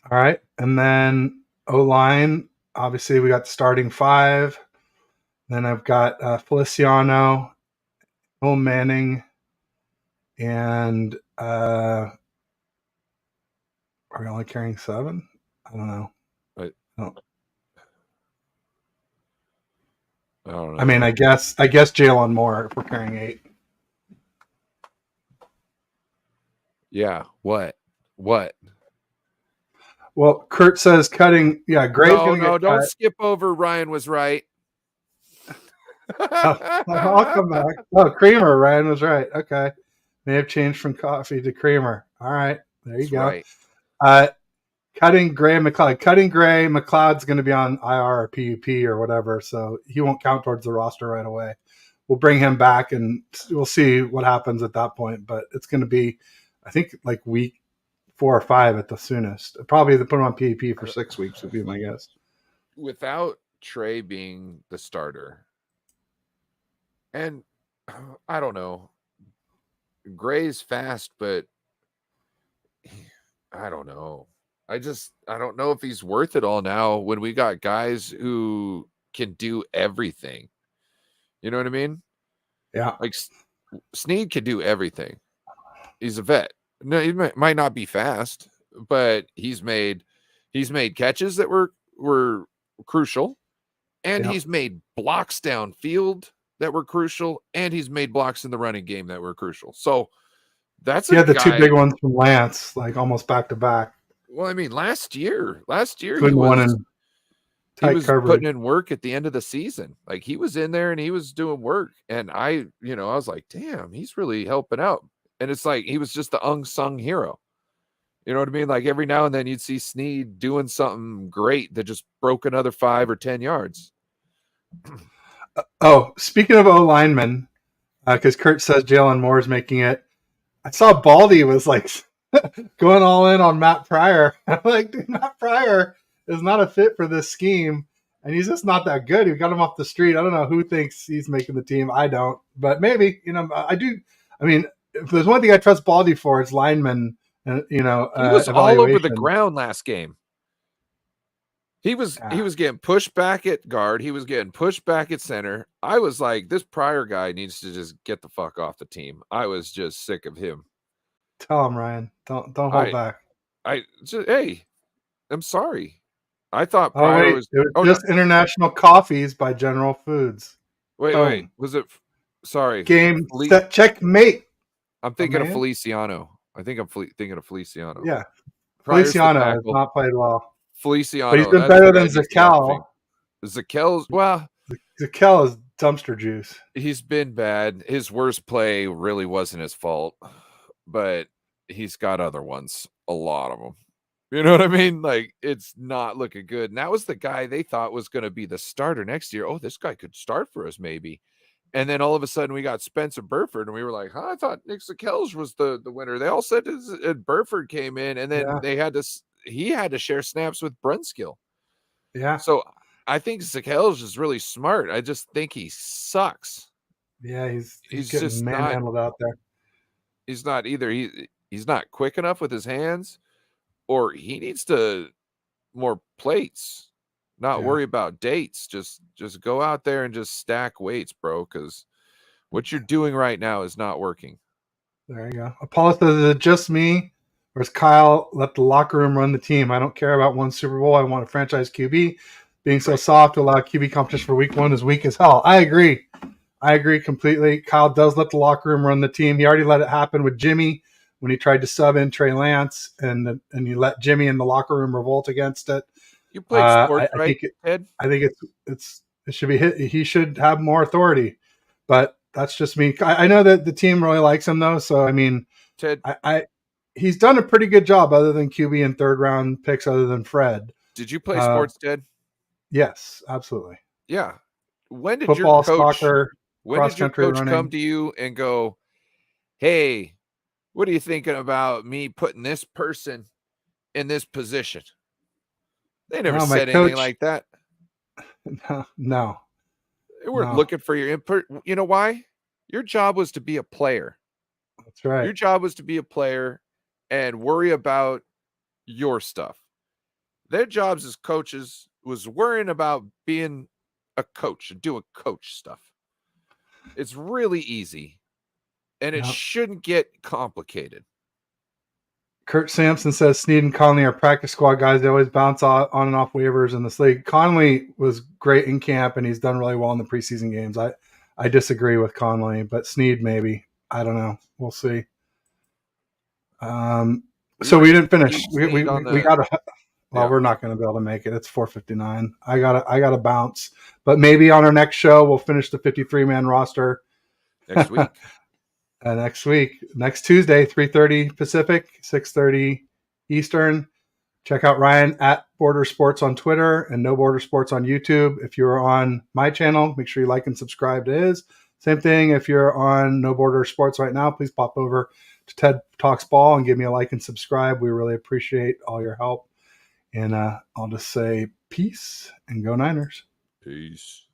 All right. And then O-line, obviously we got the starting 5. Then I've got Feliciano, Will Manning, and are we only carrying 7? I don't know. I don't know. I mean, I guess Jalen Moore if we're carrying 8. Yeah. What? Well, Kurt says cutting. Yeah, Gray's going to get don't cut. skip over. Ryan was right. I'll come back. Oh, creamer. Ryan was right. Okay. May have changed from coffee to creamer. All right. There you go. Right. Cutting Gray McLeod. Cutting Gray McLeod's going to be on IR or PUP or whatever, so he won't count towards the roster right away. We'll bring him back and we'll see what happens at that point. But it's going to be, I think, like week 4 or 5 at the soonest. Probably they put him on PUP for 6 weeks would be my guess. Without Trey being the starter, and I don't know, Gray's fast, but I don't know. I don't know if he's worth it all now when we got guys who can do everything. You know what I mean? Yeah. Like Snead can do everything. He's a vet. No, he might not be fast, but he's made catches that were crucial, and he's made blocks downfield that were crucial, and he's made blocks in the running game that were crucial. So that's the 2 big ones from Lance, like almost back to back. Well, I mean, last year he was putting in work at the end of the season. Like he was in there and he was doing work. And I was like, damn, he's really helping out. And it's like he was just the unsung hero. You know what I mean? Like every now and then you'd see Snead doing something great that just broke another 5 or 10 yards. Speaking of O linemen, because Kurt says Jalen Moore's making it. I saw Baldy was like going all in on Matt Pryor. I'm like, dude, Matt Pryor is not a fit for this scheme, and he's just not that good. We got him off the street. I don't know who thinks he's making the team. I don't, but maybe I do. I mean, if there's one thing I trust Baldy for, it's linemen. He was all over the ground last game. He was getting pushed back at guard. He was getting pushed back at center. I was like, this Pryor guy needs to just get the fuck off the team. I was just sick of him. Tell him, Ryan. Don't hold back. Hey, I'm sorry. I thought Pryor was just International Coffees by General Foods. Wait. Was it? Sorry. Game set, checkmate. I'm thinking of Feliciano. I think I'm thinking of Feliciano. Yeah. Feliciano has not played well. Feliciano. But he's been better than Zakel. Zakel is dumpster juice. He's been bad. His worst play really wasn't his fault. But he's got other ones, a lot of them. You know what I mean? Like, it's not looking good. And that was the guy they thought was going to be the starter next year. Oh, this guy could start for us maybe. And then all of a sudden we got Spencer Burford, and we were like, huh, I thought Nick Sakelj was the winner. They all said Burford came in, and then he had to share snaps with Brunskill. Yeah. So I think Sakelj is really smart. I just think he sucks. Yeah, he's He's getting just manhandled out there. he's not either. He's not quick enough with his hands, or he needs to more plates, not worry about dates. Just go out there and just stack weights, bro, because what you're doing right now is not working. There you go. Apollo says, is it just me, or is Kyle let the locker room run the team? I don't care about one Super Bowl. I want a franchise QB. Being so soft to allow QB competition for week one is weak as hell. I agree. I agree completely. Kyle does let the locker room run the team. He already let it happen with Jimmy when he tried to sub in Trey Lance, and he let Jimmy in the locker room revolt against it. You played sports, I right, think Ted? I think it should be hit. He should have more authority, but that's just me. I know that the team really likes him though, so I mean, Ted, he's done a pretty good job other than QB and third round picks, other than Fred. did you play sports, Ted? Yes, absolutely. Yeah. When did Football, your coach? soccer, When cross did your country coach running. come to you and go, "Hey, what are you thinking about me putting this person in this position?" They never No, my said anything coach. like that. No. They weren't looking for your input. You know why? Your job was to be a player. That's right. Your job was to be a player and worry about your stuff. Their jobs as coaches was worrying about being a coach and doing coach stuff. It's really easy, and it shouldn't get complicated. Kurt Sampson says Snead and Conley are practice squad guys. They always bounce on and off waivers in this league. Conley was great in camp, and he's done really well in the preseason games. I disagree with Conley, but Snead maybe. I don't know. We'll see. So we didn't finish. We got to. Well, we're not going to be able to make it. It's 4:59. I got to bounce. But maybe on our next show we'll finish the 53-man roster next week. Next Tuesday, 3:30 Pacific, 6:30 Eastern. Check out Ryan at Border Sports on Twitter and No Border Sports on YouTube. If you're on my channel, make sure you like and subscribe to his. Same thing. If you're on No Border Sports right now, please pop over to Ted Talks Ball and give me a like and subscribe. We really appreciate all your help. And I'll just say peace and go Niners. Peace.